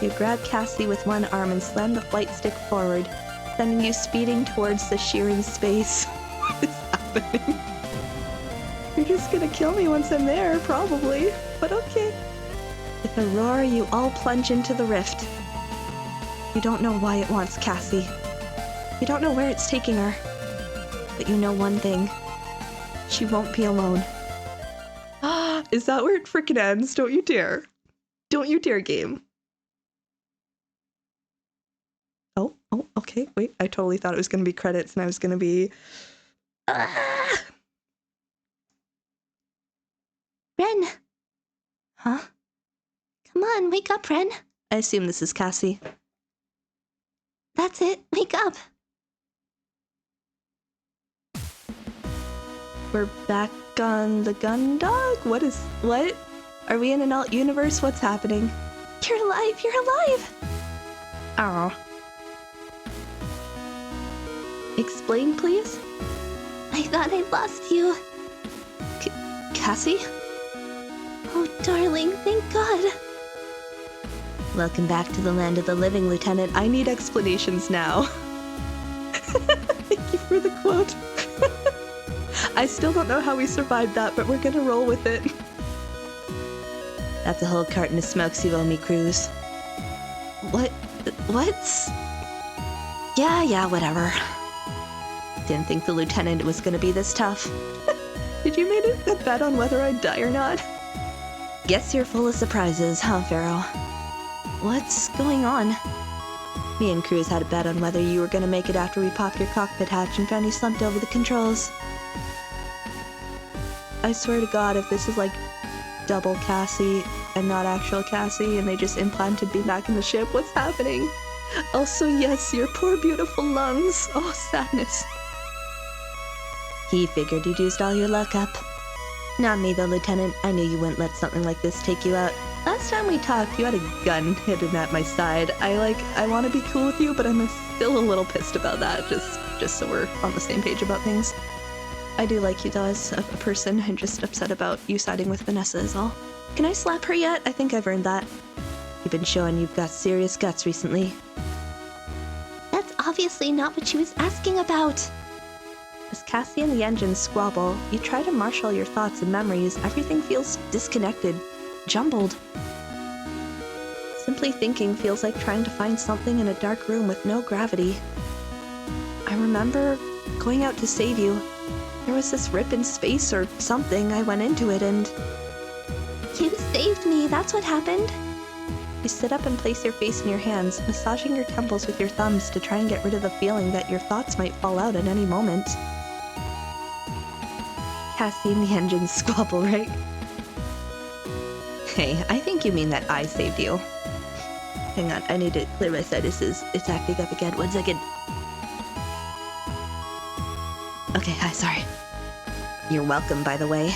You grab Cassie with one arm and slam the flight stick forward, sending you speeding towards the shearing space. What is happening? You're just gonna kill me once I'm there, probably. But okay. With a roar, you all plunge into the rift. You don't know why it wants Cassie. You don't know where it's taking her. But you know one thing. She won't be alone. Is that where it frickin' ends? Don't you dare. Don't you dare, game. Oh, okay. Wait, I totally thought it was gonna be credits and I was gonna be... Ren! Huh? Come on, wake up, Ren. I assume this is Cassie. That's it. Wake up. We're back on the Gundog? What? Are we in an alt universe? What's happening? You're alive! You're alive! Oh. Explain, please? I thought I lost you. Cassie? Oh, darling, thank God. Welcome back to the land of the living, Lieutenant. I need explanations now. Thank you for the quote. I still don't know how we survived that, but we're gonna roll with it. That's a whole carton of smokes you owe me, Cruz. What? Yeah, whatever. Didn't think the lieutenant was gonna be this tough. Did you make a bet on whether I'd die or not? Guess you're full of surprises, huh, Pharaoh? What's going on? Me and Cruz had a bet on whether you were gonna make it after we popped your cockpit hatch and found you slumped over the controls. I swear to God, if this is like double Cassie and not actual Cassie and they just implanted me back in the ship, what's happening? Also, yes, your poor beautiful lungs. Oh, sadness. He figured you'd used all your luck up. Not me though, Lieutenant. I knew you wouldn't let something like this take you out. Last time we talked, you had a gun hidden at my side. I want to be cool with you, but I'm still a little pissed about that, just so we're on the same page about things. I do like you though as a person. I'm just upset about you siding with Vanessa is all. Can I slap her yet? I think I've earned that. You've been showing you've got serious guts recently. That's obviously not what she was asking about. As Cassie and the engines squabble, you try to marshal your thoughts and memories. Everything feels disconnected, jumbled. Simply thinking feels like trying to find something in a dark room with no gravity. I remember going out to save you. There was this rip in space or something. I went into it and... You saved me, that's what happened. You sit up and place your face in your hands, massaging your temples with your thumbs to try and get rid of the feeling that your thoughts might fall out at any moment. Cassie and the engines squabble, right? Hey, I think you mean that I saved you. Hang on, I need to clear my sinuses. It's acting up again. 1 second. Okay, hi, sorry. You're welcome, by the way.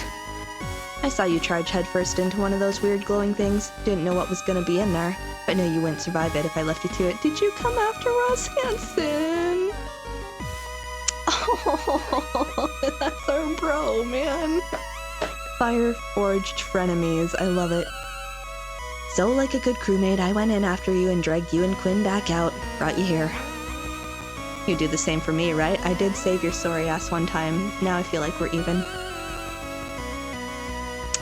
I saw you charge headfirst into one of those weird glowing things. Didn't know what was gonna be in there, but knew you wouldn't survive it if I left you to it. Did you come after Ross Hansen? Oh, that's our bro, man. Fire-forged frenemies. I love it. So, like a good crewmate, I went in after you and dragged you and Quinn back out. Brought you here. You do the same for me, right? I did save your sorry ass one time. Now I feel like we're even.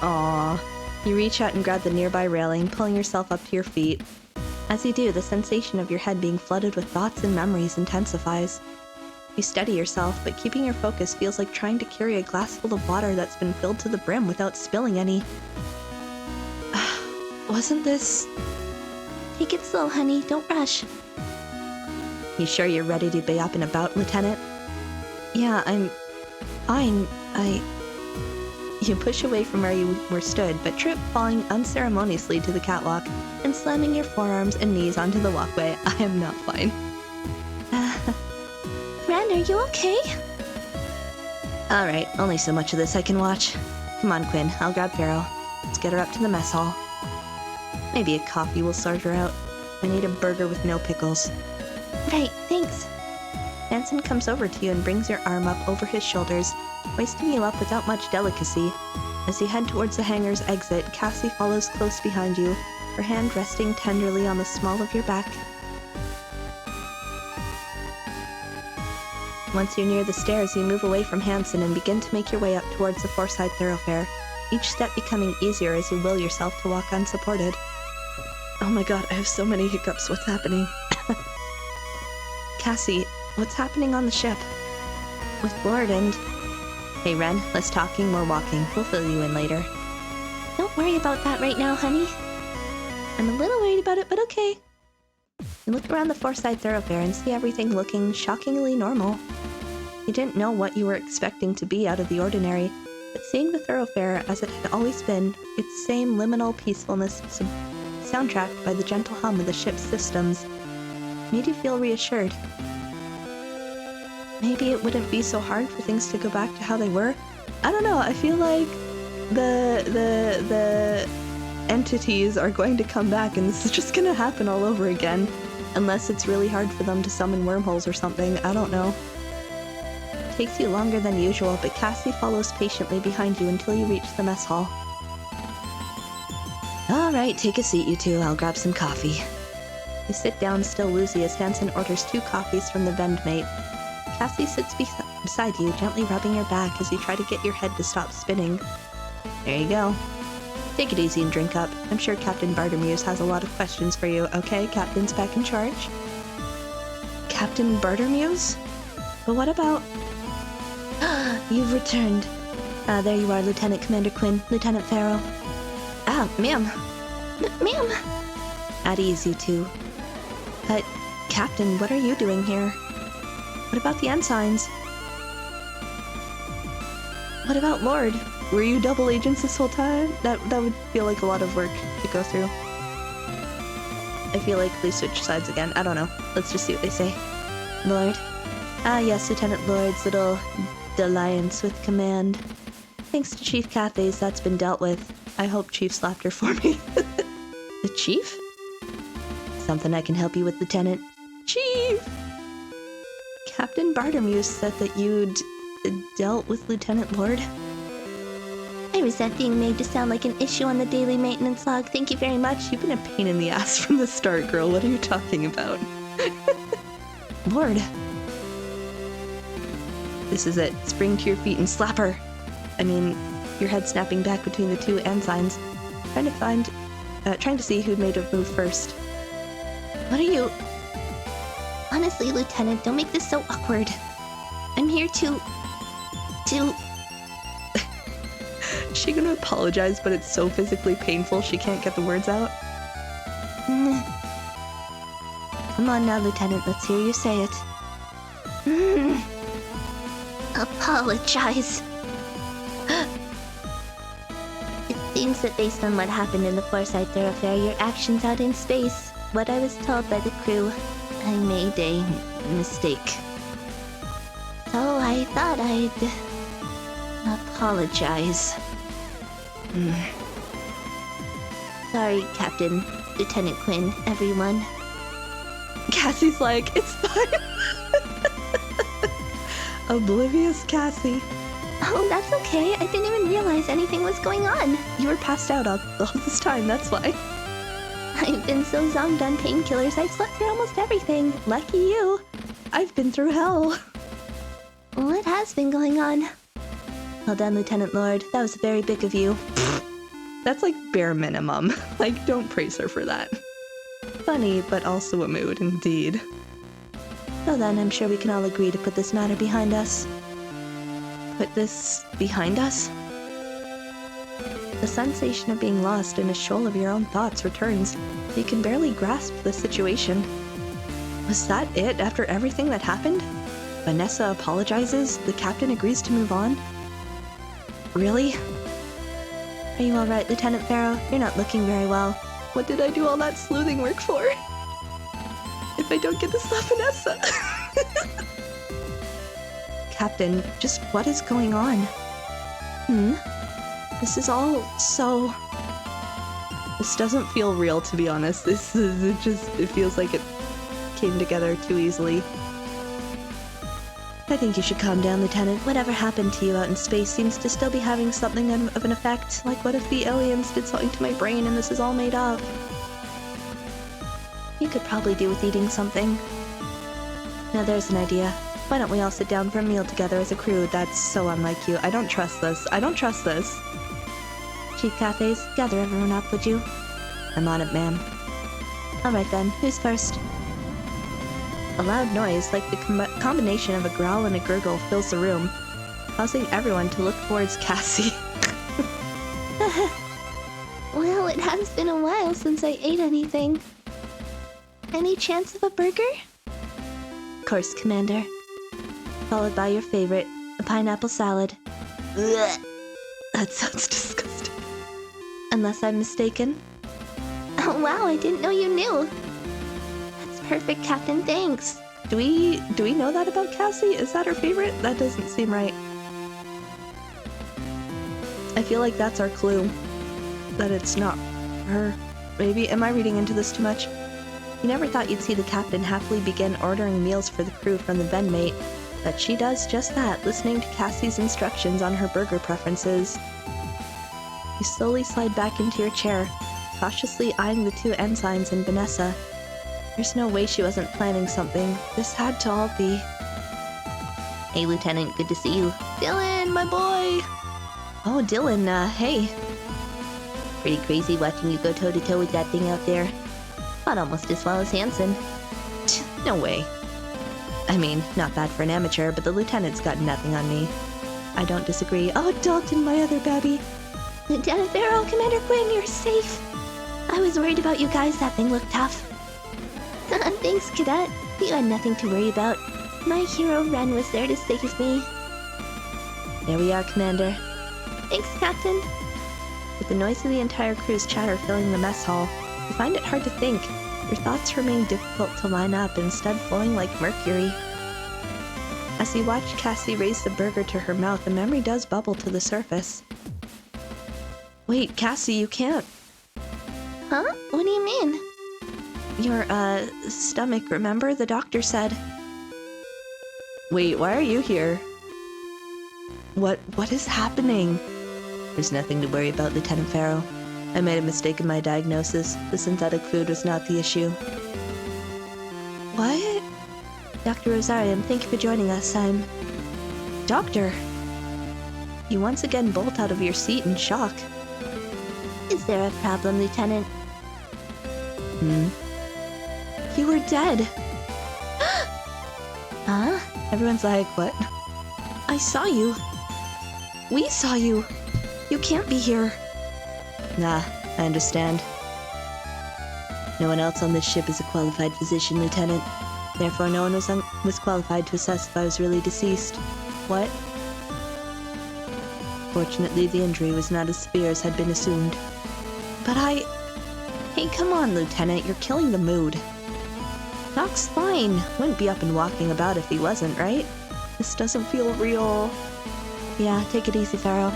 Aww. You reach out and grab the nearby railing, pulling yourself up to your feet. As you do, the sensation of your head being flooded with thoughts and memories intensifies. You steady yourself, but keeping your focus feels like trying to carry a glass full of water that's been filled to the brim without spilling any. Wasn't this... Take it slow, honey. Don't rush. You sure you're ready to be up and about, Lieutenant? Yeah, I'm... fine. You push away from where you were stood, but trip, falling unceremoniously to the catwalk and slamming your forearms and knees onto the walkway. I am not fine. Ren, are you okay? Alright, only so much of this I can watch. Come on, Quinn, I'll grab Pharaoh. Let's get her up to the mess hall. Maybe a coffee will sort her out. I need a burger with no pickles. Right, thanks. Hansen comes over to you and brings your arm up over his shoulders, hoisting you up without much delicacy. As you head towards the hangar's exit, Cassie follows close behind you, her hand resting tenderly on the small of your back. Once you're near the stairs, you move away from Hansen and begin to make your way up towards the Forside thoroughfare, each step becoming easier as you will yourself to walk unsupported. Oh my god, I have so many hiccups. What's happening? Cassie, what's happening on the ship? With Lord and... Hey Ren, less talking, more walking. We'll fill you in later. Don't worry about that right now, honey. I'm a little worried about it, but okay. You look around the Forside thoroughfare and see everything looking shockingly normal. You didn't know what you were expecting to be out of the ordinary, but seeing the thoroughfare as it had always been, its same liminal peacefulness soundtracked by the gentle hum of the ship's systems, made you feel reassured. Maybe it wouldn't be so hard for things to go back to how they were. I don't know, I feel like the entities are going to come back and this is just gonna happen all over again. Unless it's really hard for them to summon wormholes or something, I don't know. It takes you longer than usual, but Cassie follows patiently behind you until you reach the mess hall. Alright, take a seat you two, I'll grab some coffee. You sit down still woozy as Hansen orders 2 coffees from the vendmate. Cassie sits beside you, gently rubbing your back as you try to get your head to stop spinning. There you go. Take it easy and drink up. I'm sure Captain Bartermuse has a lot of questions for you, okay? Captain's back in charge. Captain Bartermuse? But what about... You've returned. There you are, Lieutenant Commander Quinn, Lieutenant Farrell. Ma'am. Ma'am! At ease, you two. But, Captain, what are you doing here? What about the ensigns? What about Lord? Were you double agents this whole time? That would feel like a lot of work to go through. I feel like they switch sides again. I don't know. Let's just see what they say. Lord. Ah, yes, Lieutenant Lord's little dalliance with command. Thanks to Chief Cathays, that's been dealt with. I hope Chief slapped her for me. The Chief? Something I can help you with, Lieutenant. Chief! Captain Bartermuse said that you'd dealt with Lieutenant Lord. I resent being made to sound like an issue on the daily maintenance log. Thank you very much. You've been a pain in the ass from the start, girl. What are you talking about? Lord. This is it. Spring to your feet and slap her. I mean, your head snapping back between the two ensigns. Trying to see who'd made a move first. What are you... Honestly, Lieutenant, don't make this so awkward. I'm here to... Is she gonna apologize, but it's so physically painful she can't get the words out? Come on now, Lieutenant, let's hear you say it. Apologize. It seems that based on what happened in the Foresight Thoroughfare, your actions out in space, what I was told by the crew, I made a mistake. So I thought I'd apologize. Sorry, Captain, Lieutenant Quinn, everyone. Cassie's like, it's fine. Oblivious Cassie. Oh, that's okay. I didn't even realize anything was going on. You were passed out all this time, that's why. I've been so zombed on painkillers, I've slept through almost everything. Lucky you. I've been through hell. What has been going on? Well done, Lieutenant Lord. That was very big of you. That's like bare minimum. Like, don't praise her for that. Funny, but also a mood, indeed. So then, I'm sure we can all agree to put this matter behind us. Put this behind us? The sensation of being lost in a shoal of your own thoughts returns. You can barely grasp the situation. Was that it after everything that happened? Vanessa apologizes, the captain agrees to move on. Really? Are you alright, Lieutenant Farrow? You're not looking very well. What did I do all that sleuthing work for? If I don't get to slap Vanessa. Captain, just what is going on? This is all so... This doesn't feel real, to be honest. It feels like it came together too easily. I think you should calm down, Lieutenant. Whatever happened to you out in space seems to still be having something of an effect. Like, what if the aliens did something to my brain and this is all made up? You could probably do with eating something. Now there's an idea. Why don't we all sit down for a meal together as a crew? That's so unlike you. I don't trust this. I don't trust this. Chief Cathays, gather everyone up, would you? I'm on it, ma'am. Alright then, who's first? A loud noise, like the combination of a growl and a gurgle, fills the room, causing everyone to look towards Cassie. Well, it has been a while since I ate anything. Any chance of a burger? Of course, Commander. Followed by your favorite, a pineapple salad. Ugh. That sounds disgusting. Unless I'm mistaken. Oh wow, I didn't know you knew. That's perfect, Captain, thanks. Do we know that about Cassie? Is that her favorite? That doesn't seem right. I feel like that's our clue. That it's not her. Maybe? Am I reading into this too much? You never thought you'd see the captain happily begin ordering meals for the crew from the vendmate, but she does just that, listening to Cassie's instructions on her burger preferences. You slowly slide back into your chair, cautiously eyeing the two ensigns and Vanessa. There's no way she wasn't planning something. This had to all be... Hey, Lieutenant, good to see you. Dylan, my boy! Oh, Dylan, hey. Pretty crazy watching you go toe-to-toe with that thing out there. Not almost as well as Hansen. No way. I mean, not bad for an amateur, but the lieutenant's got nothing on me. I don't disagree. Oh, Dalton, my other babby. Lieutenant Barrow, Commander Quinn, you're safe. I was worried about you guys. That thing looked tough. Thanks, Cadet. You had nothing to worry about. My hero Ren was there to save me. There we are, Commander. Thanks, Captain. With the noise of the entire crew's chatter filling the mess hall, you find it hard to think. Your thoughts remain difficult to line up, instead flowing like mercury. As you watch Cassie raise the burger to her mouth, a memory does bubble to the surface. Wait, Cassie, you can't. Huh? What do you mean? Your, stomach, remember? The doctor said... Wait, why are you here? What is happening? There's nothing to worry about, Lieutenant Farrow. I made a mistake in my diagnosis. The synthetic food was not the issue. What? Dr. Rosarium, thank you for joining us. I'm... Doctor! You once again bolt out of your seat in shock. Is there a problem, Lieutenant? You were dead! Huh? Everyone's like, what? I saw you. We saw you. You can't be here. Nah, I understand. No one else on this ship is a qualified physician, Lieutenant. Therefore, no one was qualified to assess if I was really deceased. What? Fortunately, the injury was not as severe as had been assumed. But Hey, come on, Lieutenant, you're killing the mood. Doc's fine. Wouldn't be up and walking about if he wasn't, right? This doesn't feel real. Yeah, take it easy, Farrow.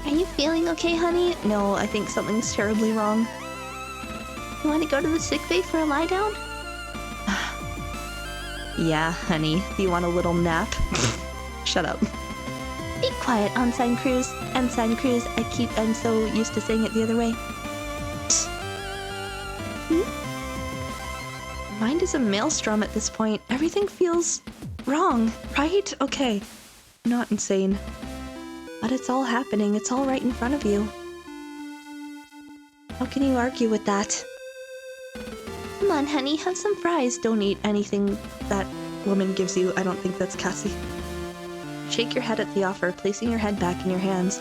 Are you feeling okay, honey? No, I think something's terribly wrong. You want to go to the sickbay for a lie down? Yeah, honey. Do you want a little nap? Shut up. Be quiet, Ensign Cruz. Ensign Cruz. I'm so used to saying it the other way. Mind is a maelstrom at this point. Everything feels wrong, right? Okay. I'm not insane. But it's all happening. It's all right in front of you. How can you argue with that? Come on, honey, have some fries. Don't eat anything that woman gives you. I don't think that's Cassie. Shake your head at the offer, placing your head back in your hands.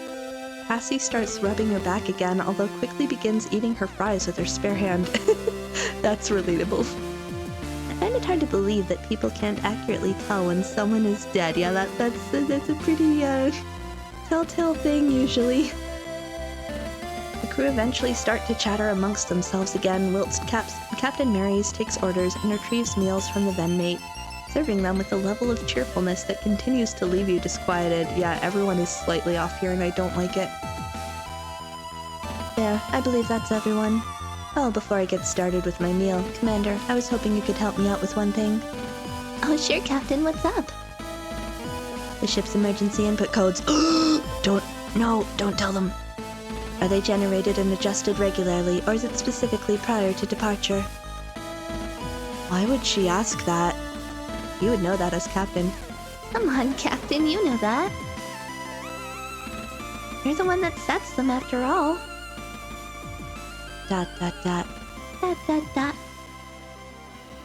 Cassie starts rubbing your back again, although quickly begins eating her fries with her spare hand. That's relatable. I find it hard to believe that people can't accurately tell when someone is dead. Yeah, that's a pretty, telltale thing, usually. The crew eventually start to chatter amongst themselves again, whilst Captain Marys takes orders and retrieves meals from the venmate, serving them with a level of cheerfulness that continues to leave you disquieted. Yeah, everyone is slightly off here and I don't like it. There, I believe that's everyone. Oh, before I get started with my meal, Commander, I was hoping you could help me out with one thing. Oh, sure, Captain. What's up? The ship's emergency input codes. Don't tell them. Are they generated and adjusted regularly, or is it specifically prior to departure? Why would she ask that? You would know that as Captain. Come on, Captain, you know that. You're the one that sets them after all. ...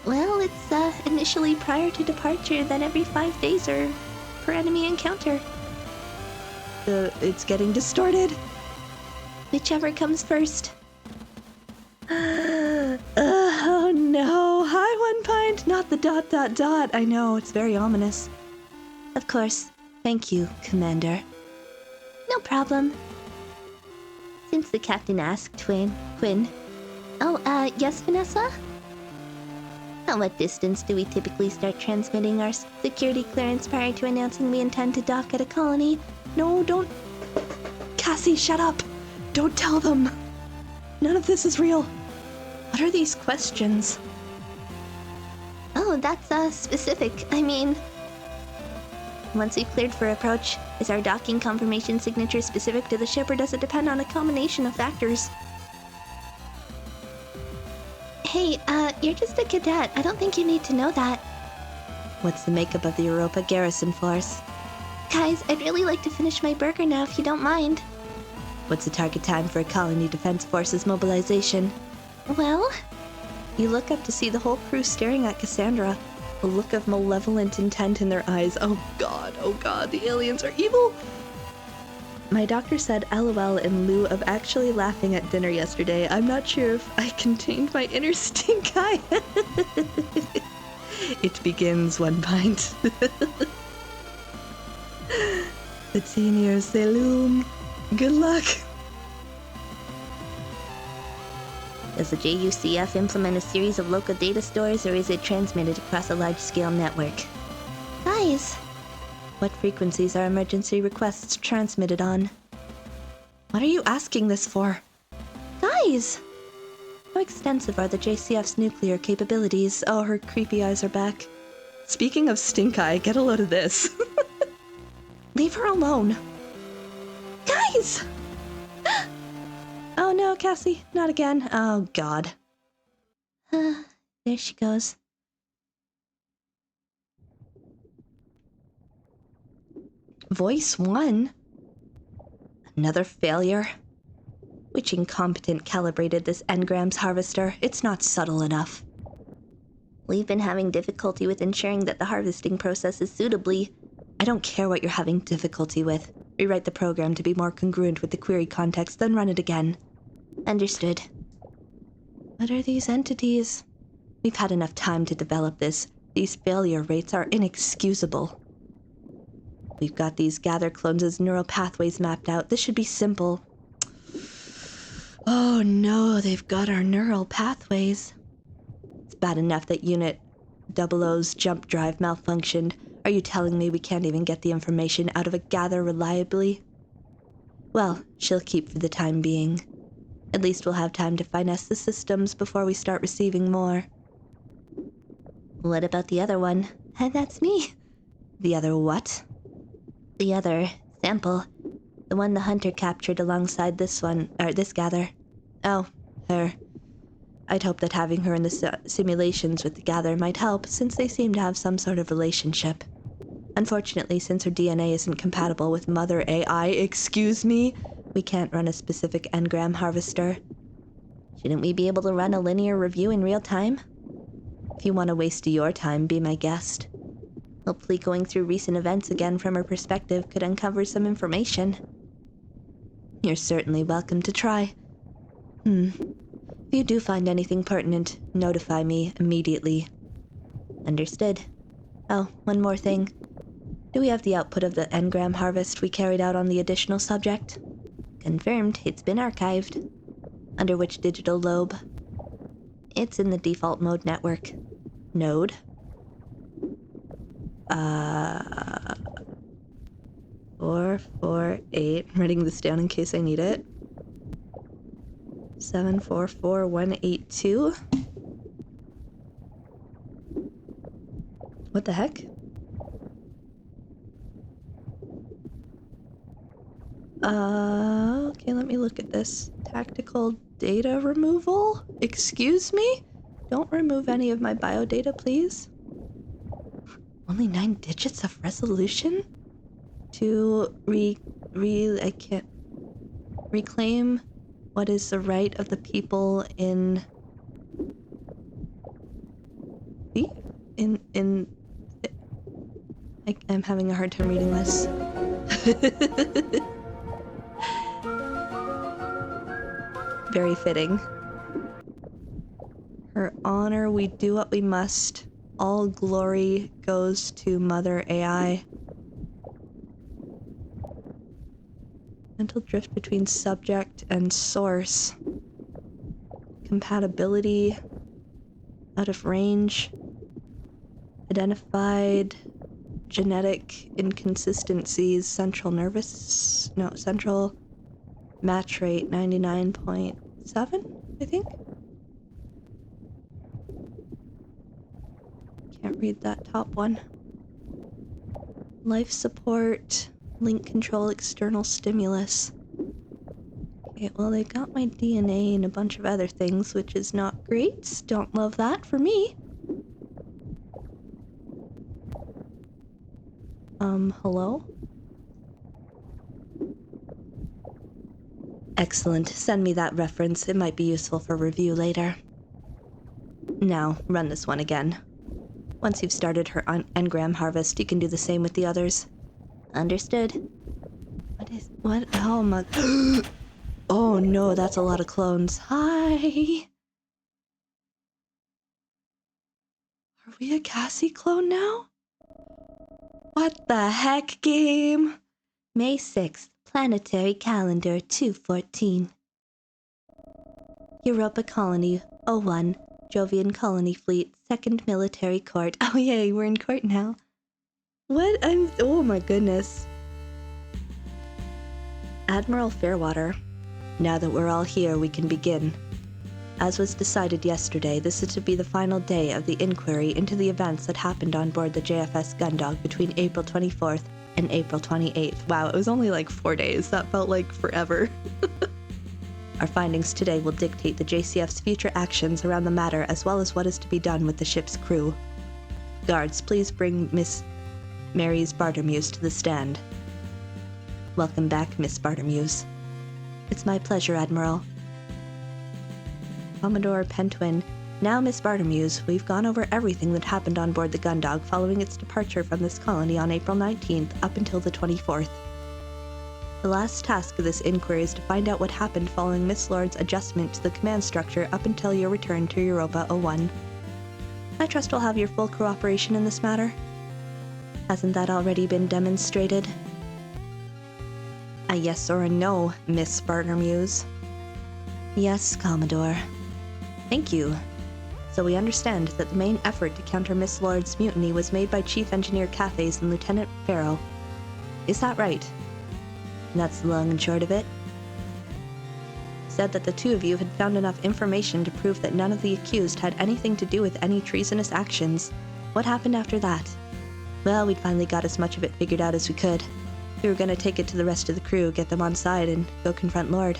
Well, it's initially prior to departure, then every 5 days or per enemy encounter. It's getting distorted. Whichever comes first. Oh no, hi One Pint, not the ... I know, it's very ominous. Of course. Thank you, Commander. No problem. Since the captain asked, Quinn. Oh, yes, Vanessa? At what distance do we typically start transmitting our security clearance prior to announcing we intend to dock at a colony? No, don't... Cassie, shut up! Don't tell them! None of this is real. What are these questions? Oh, that's, specific. I mean... Once we've cleared for approach, is our docking confirmation signature specific to the ship, or does it depend on a combination of factors? Hey, you're just a cadet. I don't think you need to know that. What's the makeup of the Europa garrison force? Guys, I'd really like to finish my burger now if you don't mind. What's the target time for a colony defense forces mobilization? Well? You look up to see the whole crew staring at Cassandra, a look of malevolent intent in their eyes. Oh god, the aliens are evil! My doctor said LOL in lieu of actually laughing at dinner yesterday. I'm not sure if I contained my inner stink eye. It begins one pint. The seniors, they loom. Good luck. Does the JUCF implement a series of local data stores, or is it transmitted across a large-scale network? Guys! What frequencies are emergency requests transmitted on? What are you asking this for? Guys! How extensive are the JCF's nuclear capabilities? Oh, her creepy eyes are back. Speaking of stink eye, get a load of this. Leave her alone. Guys! Oh no, Cassie, not again. Oh god. There she goes. Voice 1? Another failure? Which incompetent calibrated this engrams harvester? It's not subtle enough. We've been having difficulty with ensuring that the harvesting process is suitably... I don't care what you're having difficulty with. Rewrite the program to be more congruent with the query context, then run it again. Understood. What are these entities? We've had enough time to develop this. These failure rates are inexcusable. We've got these gather clones as neural pathways mapped out. This should be simple. Oh no, they've got our neural pathways. It's bad enough that Unit 00's jump drive malfunctioned. Are you telling me we can't even get the information out of a gather reliably? Well, she'll keep for the time being. At least we'll have time to finesse the systems before we start receiving more. What about the other one? That's me. The other what? The other sample. The one the hunter captured alongside this one, or this gather. Oh, her. I'd hope that having her in the simulations with the gather might help, since they seem to have some sort of relationship. Unfortunately, since her DNA isn't compatible with Mother AI, excuse me, we can't run a specific engram harvester. Shouldn't we be able to run a linear review in real time? If you want to waste your time, be my guest. Hopefully going through recent events again from her perspective could uncover some information. You're certainly welcome to try. If you do find anything pertinent, notify me immediately. Understood. Oh, one more thing. Do we have the output of the engram harvest we carried out on the additional subject? Confirmed, it's been archived. Under which digital lobe? It's in the default mode network. Node? 448. I'm writing this down in case I need it. 744182. What the heck? Okay, let me look at this. Tactical data removal? Excuse me? Don't remove any of my biodata, please. Only 9 digits of resolution? To reclaim what is the right of the people in I'm having a hard time reading this. Very fitting. Her honor, we do what we must. All glory goes to Mother AI. Mental drift between subject and source. Compatibility. Out of range. Identified genetic inconsistencies. Central match rate 99.7, I think. Can't read that top one. Life support, link control, external stimulus. Okay, well, they got my DNA and a bunch of other things, which is not great. Don't love that for me. Hello? Excellent. Send me that reference. It might be useful for review later. Now, run this one again. Once you've started her engram harvest, you can do the same with the others. Understood. What is... What? Oh my... Oh no, that's a lot of clones. Hi! Are we a Cassie clone now? What the heck, game? May 6th, Planetary Calendar 214. Europa Colony 01, Jovian Colony Fleet, 2nd Military Court. Oh yay, we're in court now. What? Oh my goodness. Admiral Fairwater. Now that we're all here, we can begin. As was decided yesterday, this is to be the final day of the inquiry into the events that happened on board the JFS Gundog between April 24th and April 28th. Wow, it was only like 4 days. That felt like forever. Our findings today will dictate the JCF's future actions around the matter, as well as what is to be done with the ship's crew. Guards, please bring Miss Mary's Bartermuse to the stand. Welcome back, Miss Bartermuse. It's my pleasure, Admiral. Commodore Pentwin. Now, Miss Bartermuse, we've gone over everything that happened on board the Gundog following its departure from this colony on April 19th up until the 24th. The last task of this inquiry is to find out what happened following Miss Lord's adjustment to the command structure up until your return to Europa 01. I trust we'll have your full cooperation in this matter. Hasn't that already been demonstrated? A yes or a no, Miss Bartermuse? Yes, Commodore. Thank you. So we understand that the main effort to counter Miss Lord's mutiny was made by Chief Engineer Cathays and Lieutenant Farrow. Is that right? That's the long and short of it. Said that the two of you had found enough information to prove that none of the accused had anything to do with any treasonous actions. What happened after that? Well, we'd finally got as much of it figured out as we could. We were going to take it to the rest of the crew, get them on side, and go confront Lord.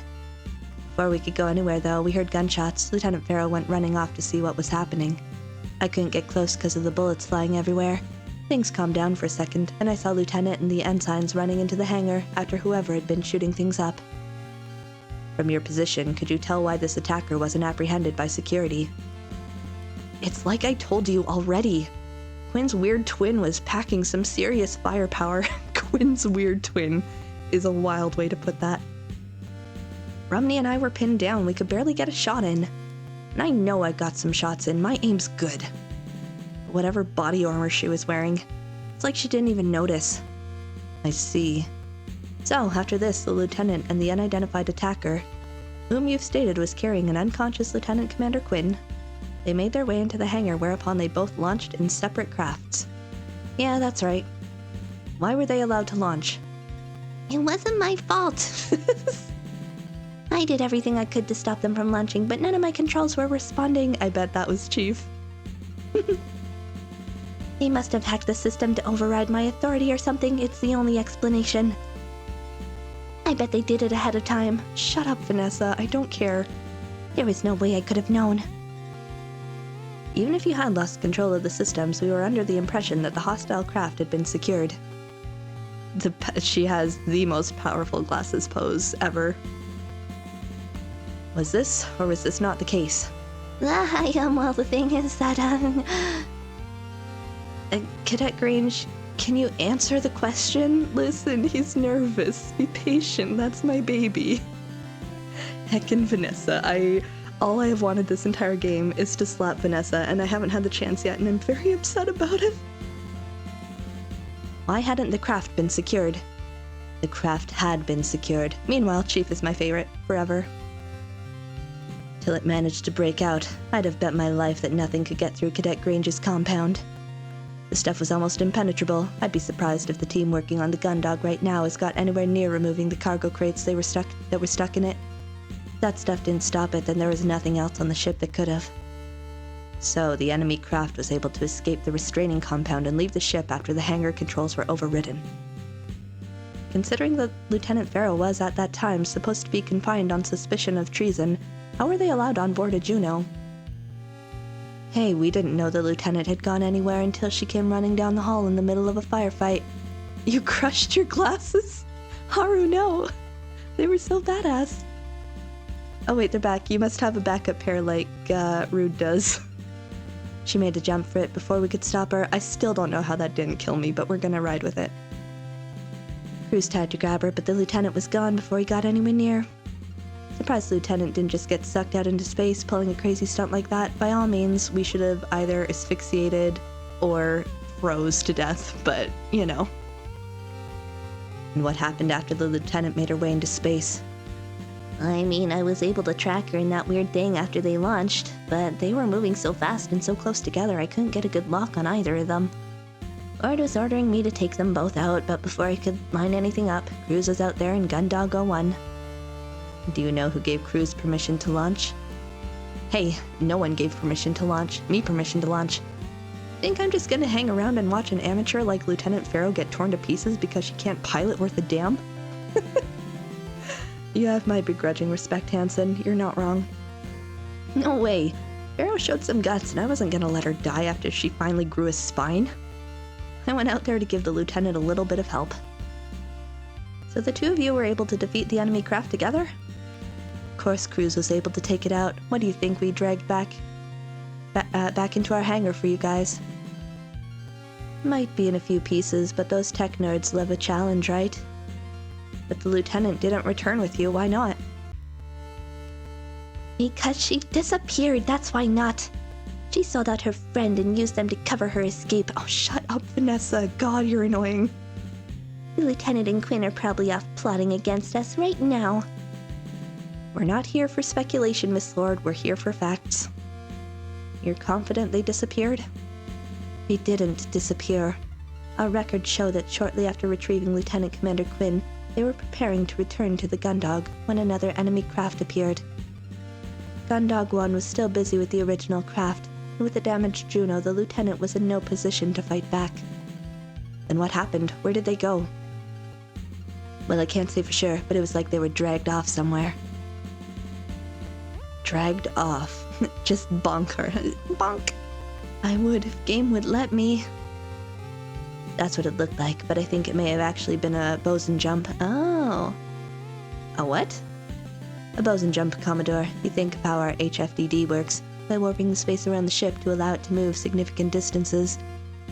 Before we could go anywhere, though, we heard gunshots. Lieutenant Farrow went running off to see what was happening. I couldn't get close because of the bullets flying everywhere. Things calmed down for a second, and I saw Lieutenant and the ensigns running into the hangar after whoever had been shooting things up. From your position, could you tell why this attacker wasn't apprehended by security? It's like I told you already. Quinn's weird twin was packing some serious firepower. Quinn's weird twin is a wild way to put that. Rumney and I were pinned down. We could barely get a shot in. And I know I got some shots in. My aim's good. Whatever body armor she was wearing, it's like she didn't even notice. I see. So, after this, the lieutenant and the unidentified attacker, whom you've stated was carrying an unconscious Lieutenant Commander Quinn, they made their way into the hangar, whereupon they both launched in separate crafts. Yeah, that's right. Why were they allowed to launch? It wasn't my fault. I did everything I could to stop them from launching, but none of my controls were responding. I bet that was Chief. They must have hacked the system to override my authority or something. It's the only explanation. I bet they did it ahead of time. Shut up, Vanessa. I don't care. There was no way I could have known. Even if you had lost control of the systems, we were under the impression that the hostile craft had been secured. She has the most powerful glasses pose ever. Was this, or was this not the case? Well, the thing is that, Cadet Grange, can you answer the question? Listen, he's nervous. Be patient, that's my baby. Heckin' Vanessa, all I have wanted this entire game is to slap Vanessa, and I haven't had the chance yet, and I'm very upset about it. Why hadn't the craft been secured? The craft had been secured. Meanwhile, Chief is my favorite, forever. Till it managed to break out, I'd have bet my life that nothing could get through Cadet Grange's compound. The stuff was almost impenetrable. I'd be surprised if the team working on the Gundog right now has got anywhere near removing the cargo crates that were stuck in it. If that stuff didn't stop it, then there was nothing else on the ship that could have. So, the enemy craft was able to escape the restraining compound and leave the ship after the hangar controls were overridden. Considering that Lieutenant Farrow was, at that time, supposed to be confined on suspicion of treason, how were they allowed on board a Juno? Hey, we didn't know the lieutenant had gone anywhere until she came running down the hall in the middle of a firefight. You crushed your glasses? Haru, no! They were so badass. Oh wait, they're back. You must have a backup pair like, Rude does. She made a jump for it before we could stop her. I still don't know how that didn't kill me, but we're gonna ride with it. Cruz tried to grab her, but the lieutenant was gone before he got anywhere near. Surprised the lieutenant didn't just get sucked out into space pulling a crazy stunt like that. By all means, we should have either asphyxiated or froze to death, but, you know. And what happened after the lieutenant made her way into space? I mean, I was able to track her in that weird thing after they launched, but they were moving so fast and so close together I couldn't get a good lock on either of them. Lord was ordering me to take them both out, but before I could line anything up, Cruz was out there in Gundog 01. Do you know who gave Cruz permission to launch? Hey, no one gave permission to launch. Me permission to launch. Think I'm just gonna hang around and watch an amateur like Lieutenant Farrow get torn to pieces because she can't pilot worth a damn? You have my begrudging respect, Hansen. You're not wrong. No way. Farrow showed some guts, and I wasn't gonna let her die after she finally grew a spine. I went out there to give the lieutenant a little bit of help. So the two of you were able to defeat the enemy craft together? Of course Cruz was able to take it out. What do you think we dragged back into our hangar for you guys? Might be in a few pieces, but those tech nerds love a challenge, right? But the lieutenant didn't return with you, why not? Because she disappeared, that's why not. She sold out her friend and used them to cover her escape. Oh, shut up, Vanessa. God, you're annoying. The lieutenant and Quinn are probably off plotting against us right now. We're not here for speculation, Miss Lord. We're here for facts. You're confident they disappeared? They didn't disappear. Our records show that shortly after retrieving Lieutenant Commander Quinn, they were preparing to return to the Gundog when another enemy craft appeared. Gundog 1 was still busy with the original craft, and with the damaged Juno, the lieutenant was in no position to fight back. Then what happened? Where did they go? Well, I can't say for sure, but it was like they were dragged off somewhere. Dragged off. Just bonk her. Bonk. I would if game would let me. That's what it looked like, but I think it may have actually been a boson jump. Oh. A what? A boson jump, Commodore. You think of how our HFDD works, by warping the space around the ship to allow it to move significant distances.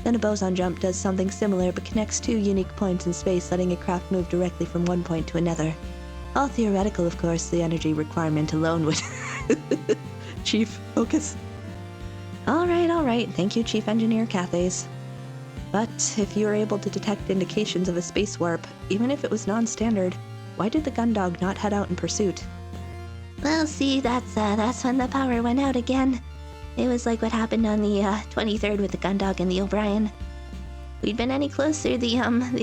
Then a boson jump does something similar but connects two unique points in space, letting a craft move directly from one point to another. All theoretical, of course, the energy requirement alone would... Chief, focus. All right. Thank you, Chief Engineer Cathays. But if you were able to detect indications of a space warp, even if it was non-standard, why did the Gundog not head out in pursuit? Well, see, that's when the power went out again. It was like what happened on the 23rd with the Gundog and the O'Brien. If we'd been any closer, the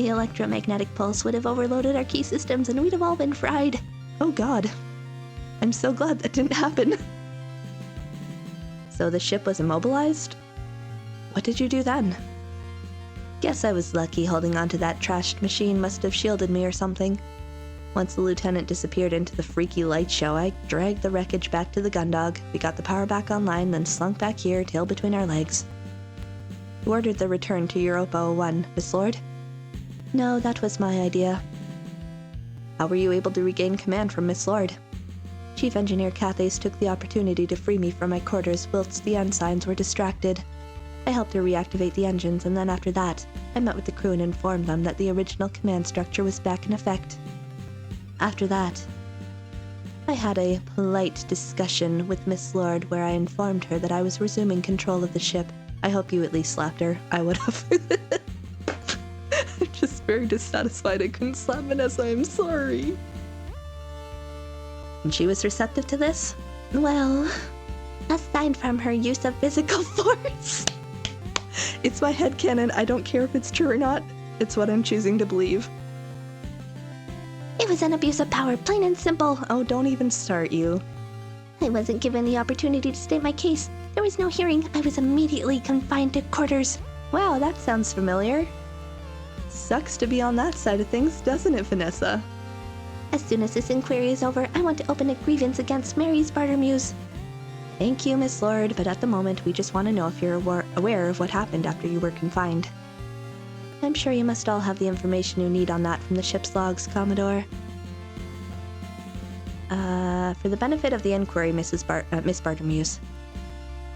electromagnetic pulse would have overloaded our key systems and we'd have all been fried. Oh God. I'm so glad that didn't happen. So the ship was immobilized? What did you do then? Guess I was lucky. Holding onto that trashed machine must have shielded me or something. Once the lieutenant disappeared into the freaky light show, I dragged the wreckage back to the Gundog. We got the power back online, then slunk back here, tail between our legs. Who ordered the return to Europa 01, Miss Lord? No, that was my idea. How were you able to regain command from Miss Lord? Chief Engineer Cathays took the opportunity to free me from my quarters whilst the ensigns were distracted. I helped her reactivate the engines, and then after that, I met with the crew and informed them that the original command structure was back in effect. After that, I had a polite discussion with Miss Lord where I informed her that I was resuming control of the ship. I hope you at least slapped her. I would have. I'm just very dissatisfied I couldn't slap Vanessa. I'm sorry. And she was receptive to this? Well, aside from her use of physical force. It's my headcanon. I don't care if it's true or not. It's what I'm choosing to believe. It was an abuse of power, plain and simple. Oh, don't even start, you. I wasn't given the opportunity to state my case. There was no hearing. I was immediately confined to quarters. Wow, that sounds familiar. Sucks to be on that side of things, doesn't it, Vanessa? As soon as this inquiry is over, I want to open a grievance against Mary's Bartermuse. Thank you, Miss Lord, but at the moment we just want to know if you're aware of what happened after you were confined. I'm sure you must all have the information you need on that from the ship's logs, Commodore. For the benefit of the inquiry, Miss Bartermuse.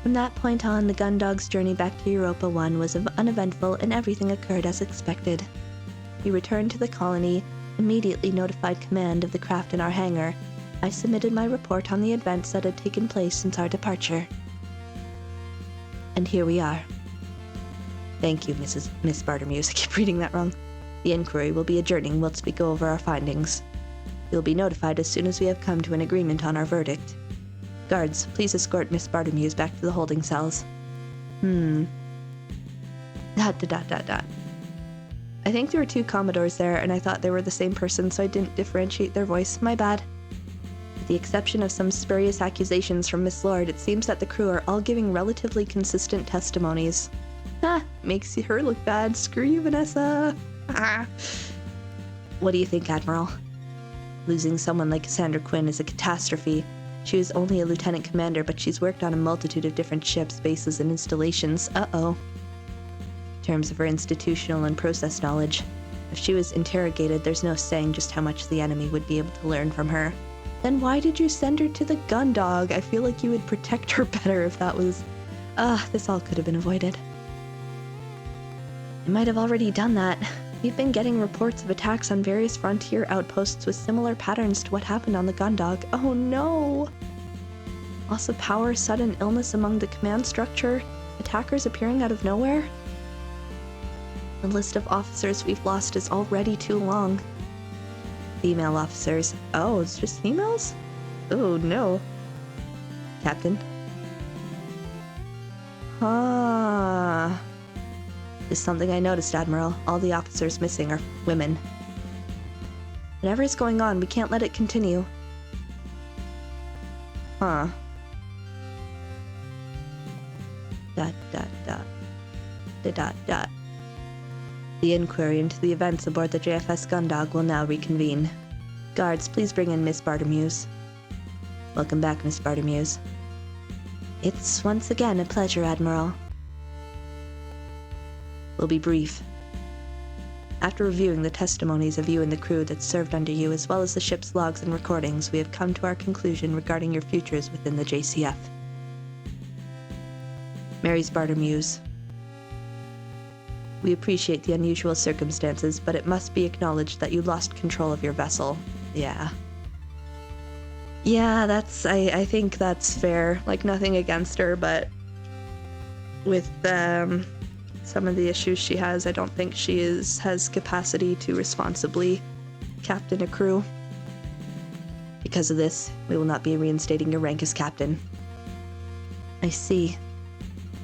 From that point on, the Gundog's journey back to Europa 1 was uneventful and everything occurred as expected. We returned to the colony, immediately notified command of the craft in our hangar. I submitted my report on the events that had taken place since our departure. And here we are. Thank you, Miss Bartermuse. I keep reading that wrong. The inquiry will be adjourning whilst we go over our findings. You'll be notified as soon as we have come to an agreement on our verdict. Guards, please escort Miss Bartermuse back to the holding cells. I think there were two Commodores there, and I thought they were the same person, so I didn't differentiate their voice. My bad. With the exception of some spurious accusations from Miss Lord, it seems that the crew are all giving relatively consistent testimonies. Makes her look bad. Screw you, Vanessa. What do you think, Admiral? Losing someone like Cassandra Quinn is a catastrophe. She was only a lieutenant commander, but she's worked on a multitude of different ships, bases, and installations. In terms of her institutional and process knowledge, if she was interrogated, there's no saying just how much the enemy would be able to learn from her. Then why did you send her to the gun dog? I feel like you would protect her better if that was... this all could have been avoided. I might have already done that. We've been getting reports of attacks on various frontier outposts with similar patterns to what happened on the Gundog. Oh no! Loss of power, sudden illness among the command structure, attackers appearing out of nowhere. The list of officers we've lost is already too long. Female officers. Oh, it's just females? Oh no. Captain? This is something I noticed, Admiral. All the officers missing are women. Whatever is going on, we can't let it continue. The inquiry into the events aboard the JFS Gundog will now reconvene. Guards, please bring in Miss Bartermuse. Welcome back, Miss Bartermuse. It's once again a pleasure, Admiral. Will be brief. After reviewing the testimonies of you and the crew that served under you, as well as the ship's logs and recordings, we have come to our conclusion regarding your futures within the JCF. Mary's Bartermuse. We appreciate the unusual circumstances, but it must be acknowledged that you lost control of your vessel. Yeah, I think that's fair. Like, nothing against her, but with, some of the issues she has, I don't think she has capacity to responsibly captain a crew. Because of this, we will not be reinstating your rank as captain. I see.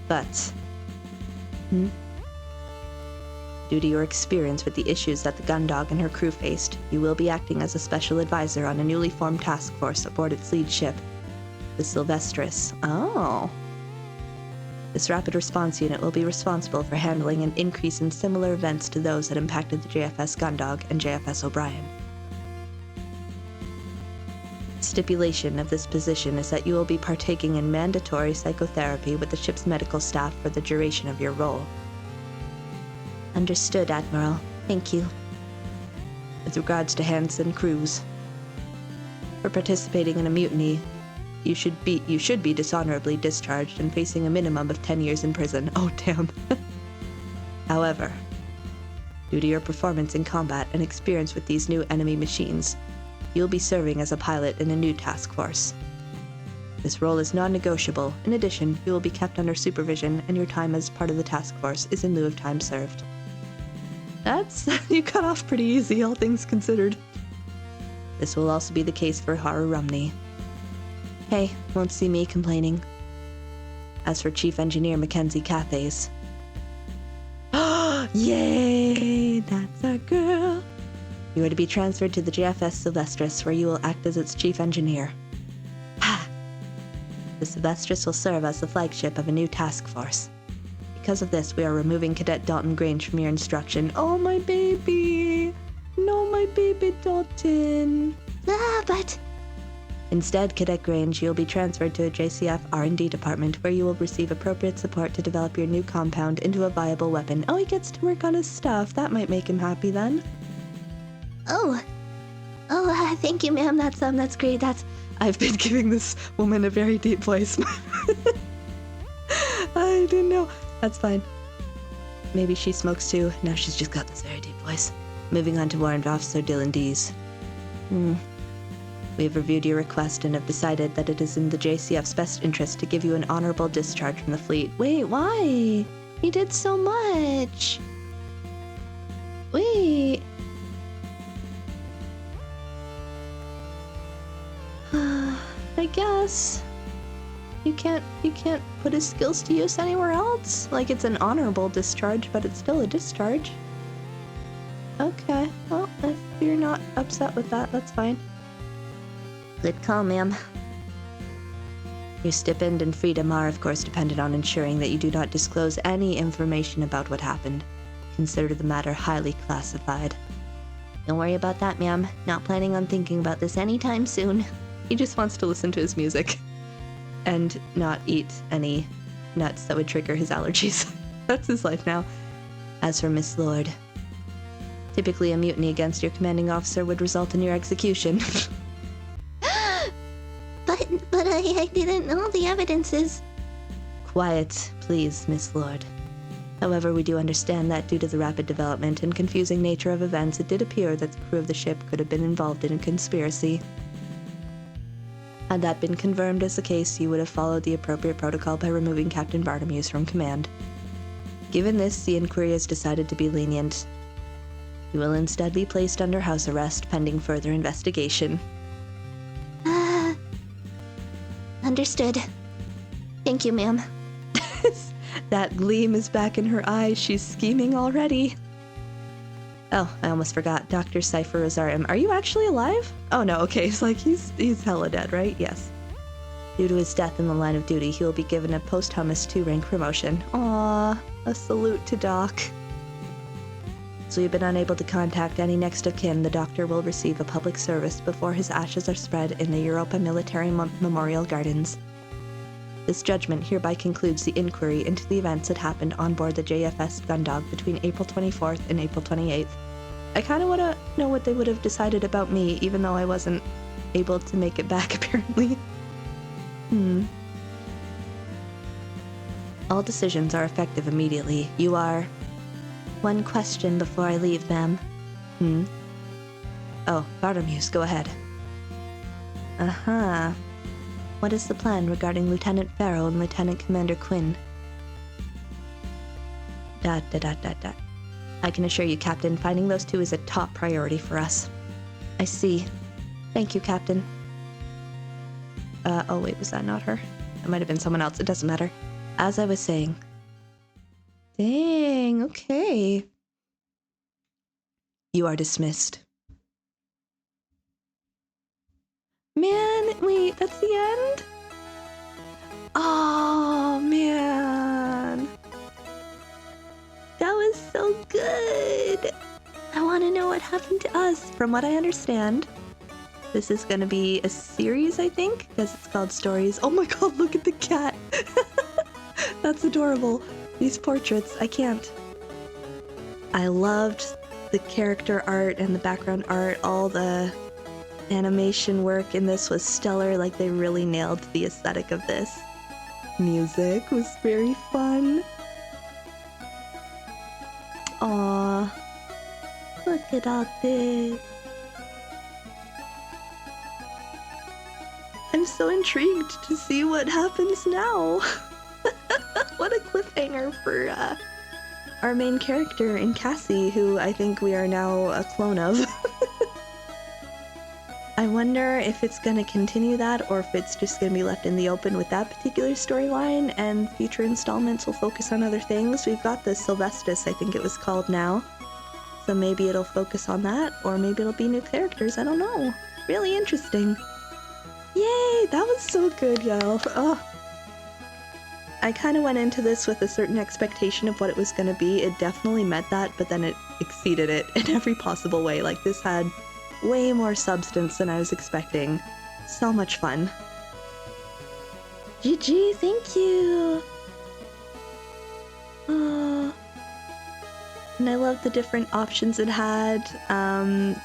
But... Due to your experience with the issues that the Gundog and her crew faced, you will be acting as a special advisor on a newly formed task force aboard its lead ship, the Sylvestris. Oh. This rapid response unit will be responsible for handling an increase in similar events to those that impacted the JFS Gundog and JFS O'Brien. Stipulation of this position is that you will be partaking in mandatory psychotherapy with the ship's medical staff for the duration of your role. Understood, Admiral. Thank you. With regards to Hansen Cruz, for participating in a mutiny, you should be dishonorably discharged and facing a minimum of 10 years in prison. Oh, damn. However, due to your performance in combat and experience with these new enemy machines, you'll be serving as a pilot in a new task force. This role is non-negotiable. In addition, you will be kept under supervision, and your time as part of the task force is in lieu of time served. You cut off pretty easy, all things considered. This will also be the case for Haru Rumney. Hey, won't see me complaining. As for Chief Engineer Mackenzie Cathays. Yay! That's our girl! You are to be transferred to the JFS Sylvestris, where you will act as its Chief Engineer. The Sylvestris will serve as the flagship of a new task force. Because of this, we are removing Cadet Dalton Grange from your instruction. Oh, my baby! No, my baby Dalton! But... Instead, Cadet Grange, you'll be transferred to a JCF R&D department where you will receive appropriate support to develop your new compound into a viable weapon. Oh, he gets to work on his stuff. That might make him happy then. Thank you, ma'am. That's great. I've been giving this woman a very deep voice. I didn't know. That's fine. Maybe she smokes too. Now she's just got this very deep voice. Moving on to Warrant Officer Dylan Dees. We have reviewed your request and have decided that it is in the JCF's best interest to give you an honorable discharge from the fleet. Wait, why? He did so much. Wait. I guess you can't put his skills to use anywhere else. Like, it's an honorable discharge, but it's still a discharge. Okay, well, if you're not upset with that, that's fine. Good call, ma'am. Your stipend and freedom are, of course, dependent on ensuring that you do not disclose any information about what happened. Consider the matter highly classified. Don't worry about that, ma'am. Not planning on thinking about this anytime soon. He just wants to listen to his music and not eat any nuts that would trigger his allergies. That's his life now. As for Miss Lord, typically a mutiny against your commanding officer would result in your execution. But I didn't know the evidences. Quiet, please, Miss Lord. However, we do understand that due to the rapid development and confusing nature of events, it did appear that the crew of the ship could have been involved in a conspiracy. Had that been confirmed as the case, you would have followed the appropriate protocol by removing Captain Bartimeus from command. Given this, the inquiry has decided to be lenient. You will instead be placed under house arrest pending further investigation. Understood. Thank you, ma'am. That gleam is back in her eyes. She's scheming already. Oh, I almost forgot. Dr. Cypher Rosarum. Are you actually alive? Oh no, okay. It's like he's hella dead, right? Yes. Due to his death in the line of duty, he will be given a posthumous 2-rank promotion. Aww, a salute to Doc. So you've been unable to contact any next of kin, the doctor will receive a public service before his ashes are spread in the Europa Military Memorial Gardens. This judgment hereby concludes the inquiry into the events that happened on board the JFS Gundog between April 24th and April 28th. I kind of want to know what they would have decided about me, even though I wasn't able to make it back, apparently. All decisions are effective immediately. You are... One question before I leave, ma'am. Oh, Bartimeus, go ahead. What is the plan regarding Lieutenant Farrow and Lieutenant Commander Quinn? I can assure you, Captain, finding those two is a top priority for us. I see. Thank you, Captain. Oh wait, was that not her? It might have been someone else. It doesn't matter. As I was saying. Dang, okay. You are dismissed. Man, wait, that's the end? Oh, man. That was so good. I want to know what happened to us. From what I understand, this is going to be a series, I think, because it's called Stories. Oh my god, look at the cat. That's adorable. These portraits, I can't. I loved the character art and the background art. All the animation work in this was stellar. Like, they really nailed the aesthetic of this. Music was very fun. Aww. Look at all this. I'm so intrigued to see what happens now. What a cliffhanger for our main character in Cassie, who I think we are now a clone of. I wonder if it's going to continue that, or if it's just going to be left in the open with that particular storyline, and future installments will focus on other things. We've got the Sylvestus, I think it was called now, so maybe it'll focus on that, or maybe it'll be new characters, I don't know. Really interesting. Yay, that was so good, y'all. Oh. I kind of went into this with a certain expectation of what it was going to be. It definitely met that, but then it exceeded it in every possible way. Like, this had way more substance than I was expecting. So much fun. GG, thank you! Oh. And I love the different options it had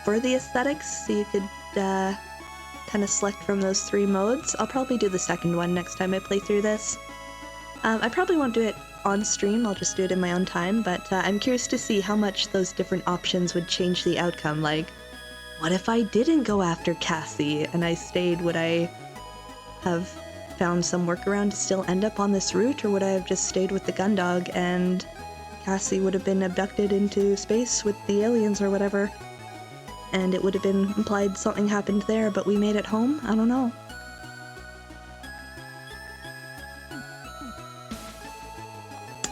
for the aesthetics, so you could kind of select from those 3 modes. I'll probably do the second one next time I play through this. I probably won't do it on stream. I'll just do it in my own time, but I'm curious to see how much those different options would change the outcome. Like, what if I didn't go after Cassie and I stayed? Would I have found some workaround to still end up on this route, or would I have just stayed with the gun dog and Cassie would have been abducted into space with the aliens or whatever, and it would have been implied something happened there, but we made it home? I don't know.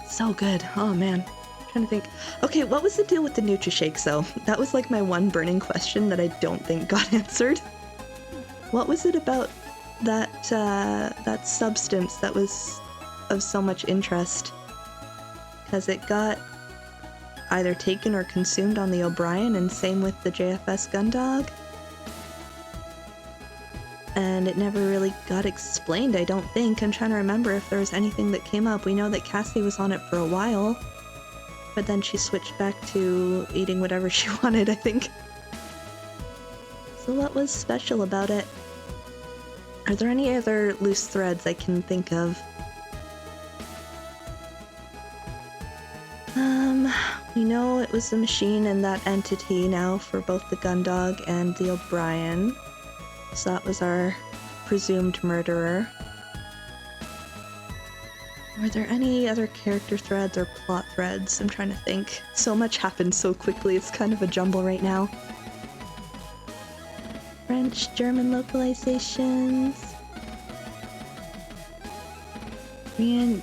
So good. Oh man. I'm trying to think. Okay, what was the deal with the Nutri-Shakes though? That was like my one burning question that I don't think got answered. What was it about that substance that was of so much interest? Because it got either taken or consumed on the O'Brien, and same with the JFS Gundog. And it never really got explained, I don't think. I'm trying to remember if there was anything that came up. We know that Cassie was on it for a while, but then she switched back to eating whatever she wanted, I think. So what was special about it? Are there any other loose threads I can think of? We know it was the machine and that entity now for both the Gundog and the O'Brien. So that was our presumed murderer. Were there any other character threads or plot threads? I'm trying to think. So much happened so quickly, it's kind of a jumble right now. French, German localizations.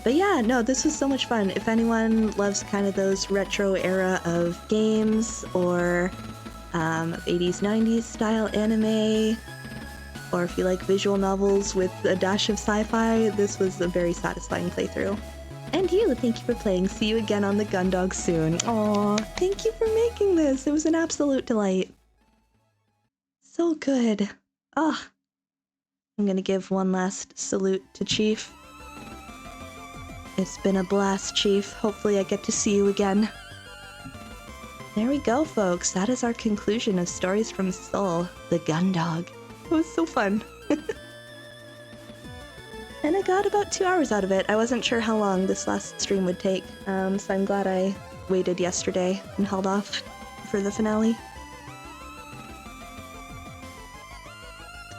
But yeah, no, this was so much fun. If anyone loves kind of those retro era of games, or 80s, 90s style anime, or if you like visual novels with a dash of sci-fi, this was a very satisfying playthrough. And you, thank you for playing. See you again on the Gundog soon. Aw, thank you for making this. It was an absolute delight. So good. Ah, I'm gonna give one last salute to Chief. It's been a blast, Chief. Hopefully I get to see you again. There we go, folks. That is our conclusion of Stories from Seoul, the Gundog. It was so fun. And I got about 2 hours out of it. I wasn't sure how long this last stream would take, so I'm glad I waited yesterday and held off for the finale.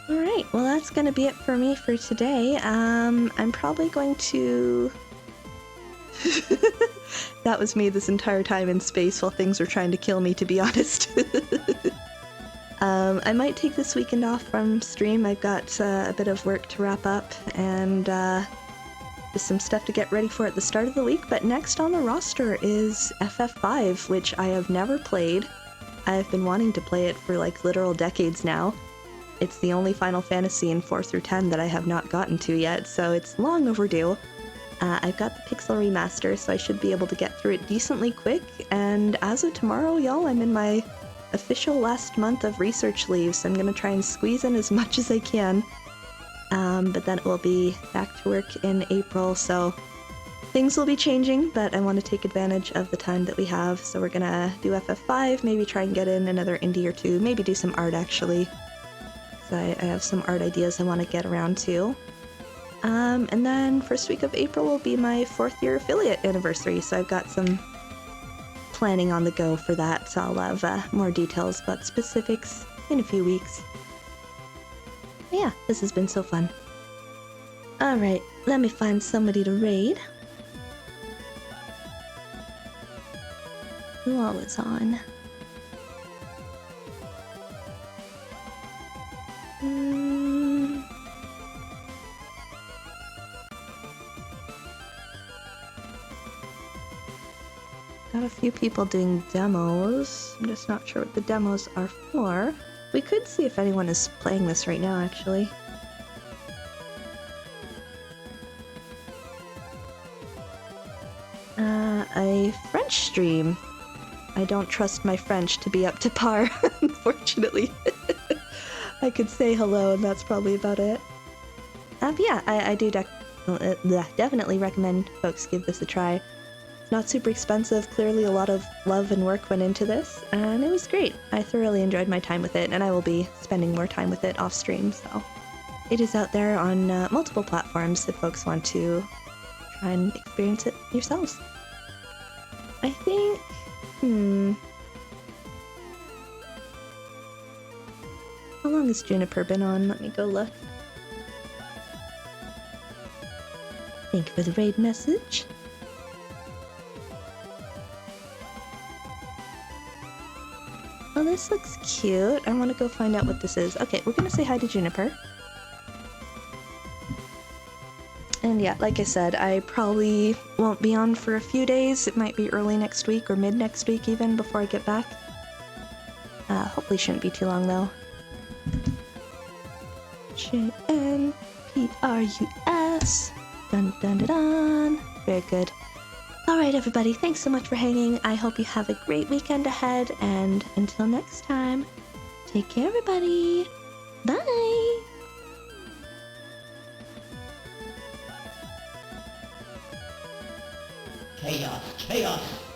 Alright, well that's gonna be it for me for today. I'm probably going to... That was me this entire time in space while things were trying to kill me, to be honest. I might take this weekend off from stream. I've got a bit of work to wrap up and just some stuff to get ready for at the start of the week. But next on the roster is FF5, which I have never played. I've been wanting to play it for like literal decades now. It's the only Final Fantasy in 4 through 10 that I have not gotten to yet, so it's long overdue. I've got the Pixel Remaster, so I should be able to get through it decently quick, and as of tomorrow, y'all, I'm in my official last month of research leave, so I'm gonna try and squeeze in as much as I can. But then it will be back to work in April, so things will be changing, but I want to take advantage of the time that we have, so we're gonna do FF5, maybe try and get in another indie or two, maybe do some art actually. So I have some art ideas I want to get around to. And then first week of April will be my 4th year affiliate anniversary, so I've got some planning on the go for that, so I'll have more details about specifics in a few weeks. But yeah, this has been so fun. Alright, let me find somebody to raid. Who all is on? Got a few people doing demos. I'm just not sure what the demos are for. We could see if anyone is playing this right now, actually. A French stream. I don't trust my French to be up to par, unfortunately. I could say hello, and that's probably about it. But yeah, I do definitely recommend folks give this a try. It's not super expensive, clearly a lot of love and work went into this, and it was great. I thoroughly enjoyed my time with it, and I will be spending more time with it off stream, so. It is out there on multiple platforms if folks want to try and experience it yourselves. I think, how long has Juniper been on? Let me go look. Thank you for the raid message. Oh, this looks cute. I want to go find out what this is. Okay, we're gonna say hi to Juniper. And yeah, like I said, I probably won't be on for a few days. It might be early next week or mid next week even before I get back. Hopefully shouldn't be too long though. JNPRUS. Dun dun dun dun. Very good. Alright everybody, thanks so much for hanging. I hope you have a great weekend ahead, and until next time, take care everybody. Bye! Chaos, chaos!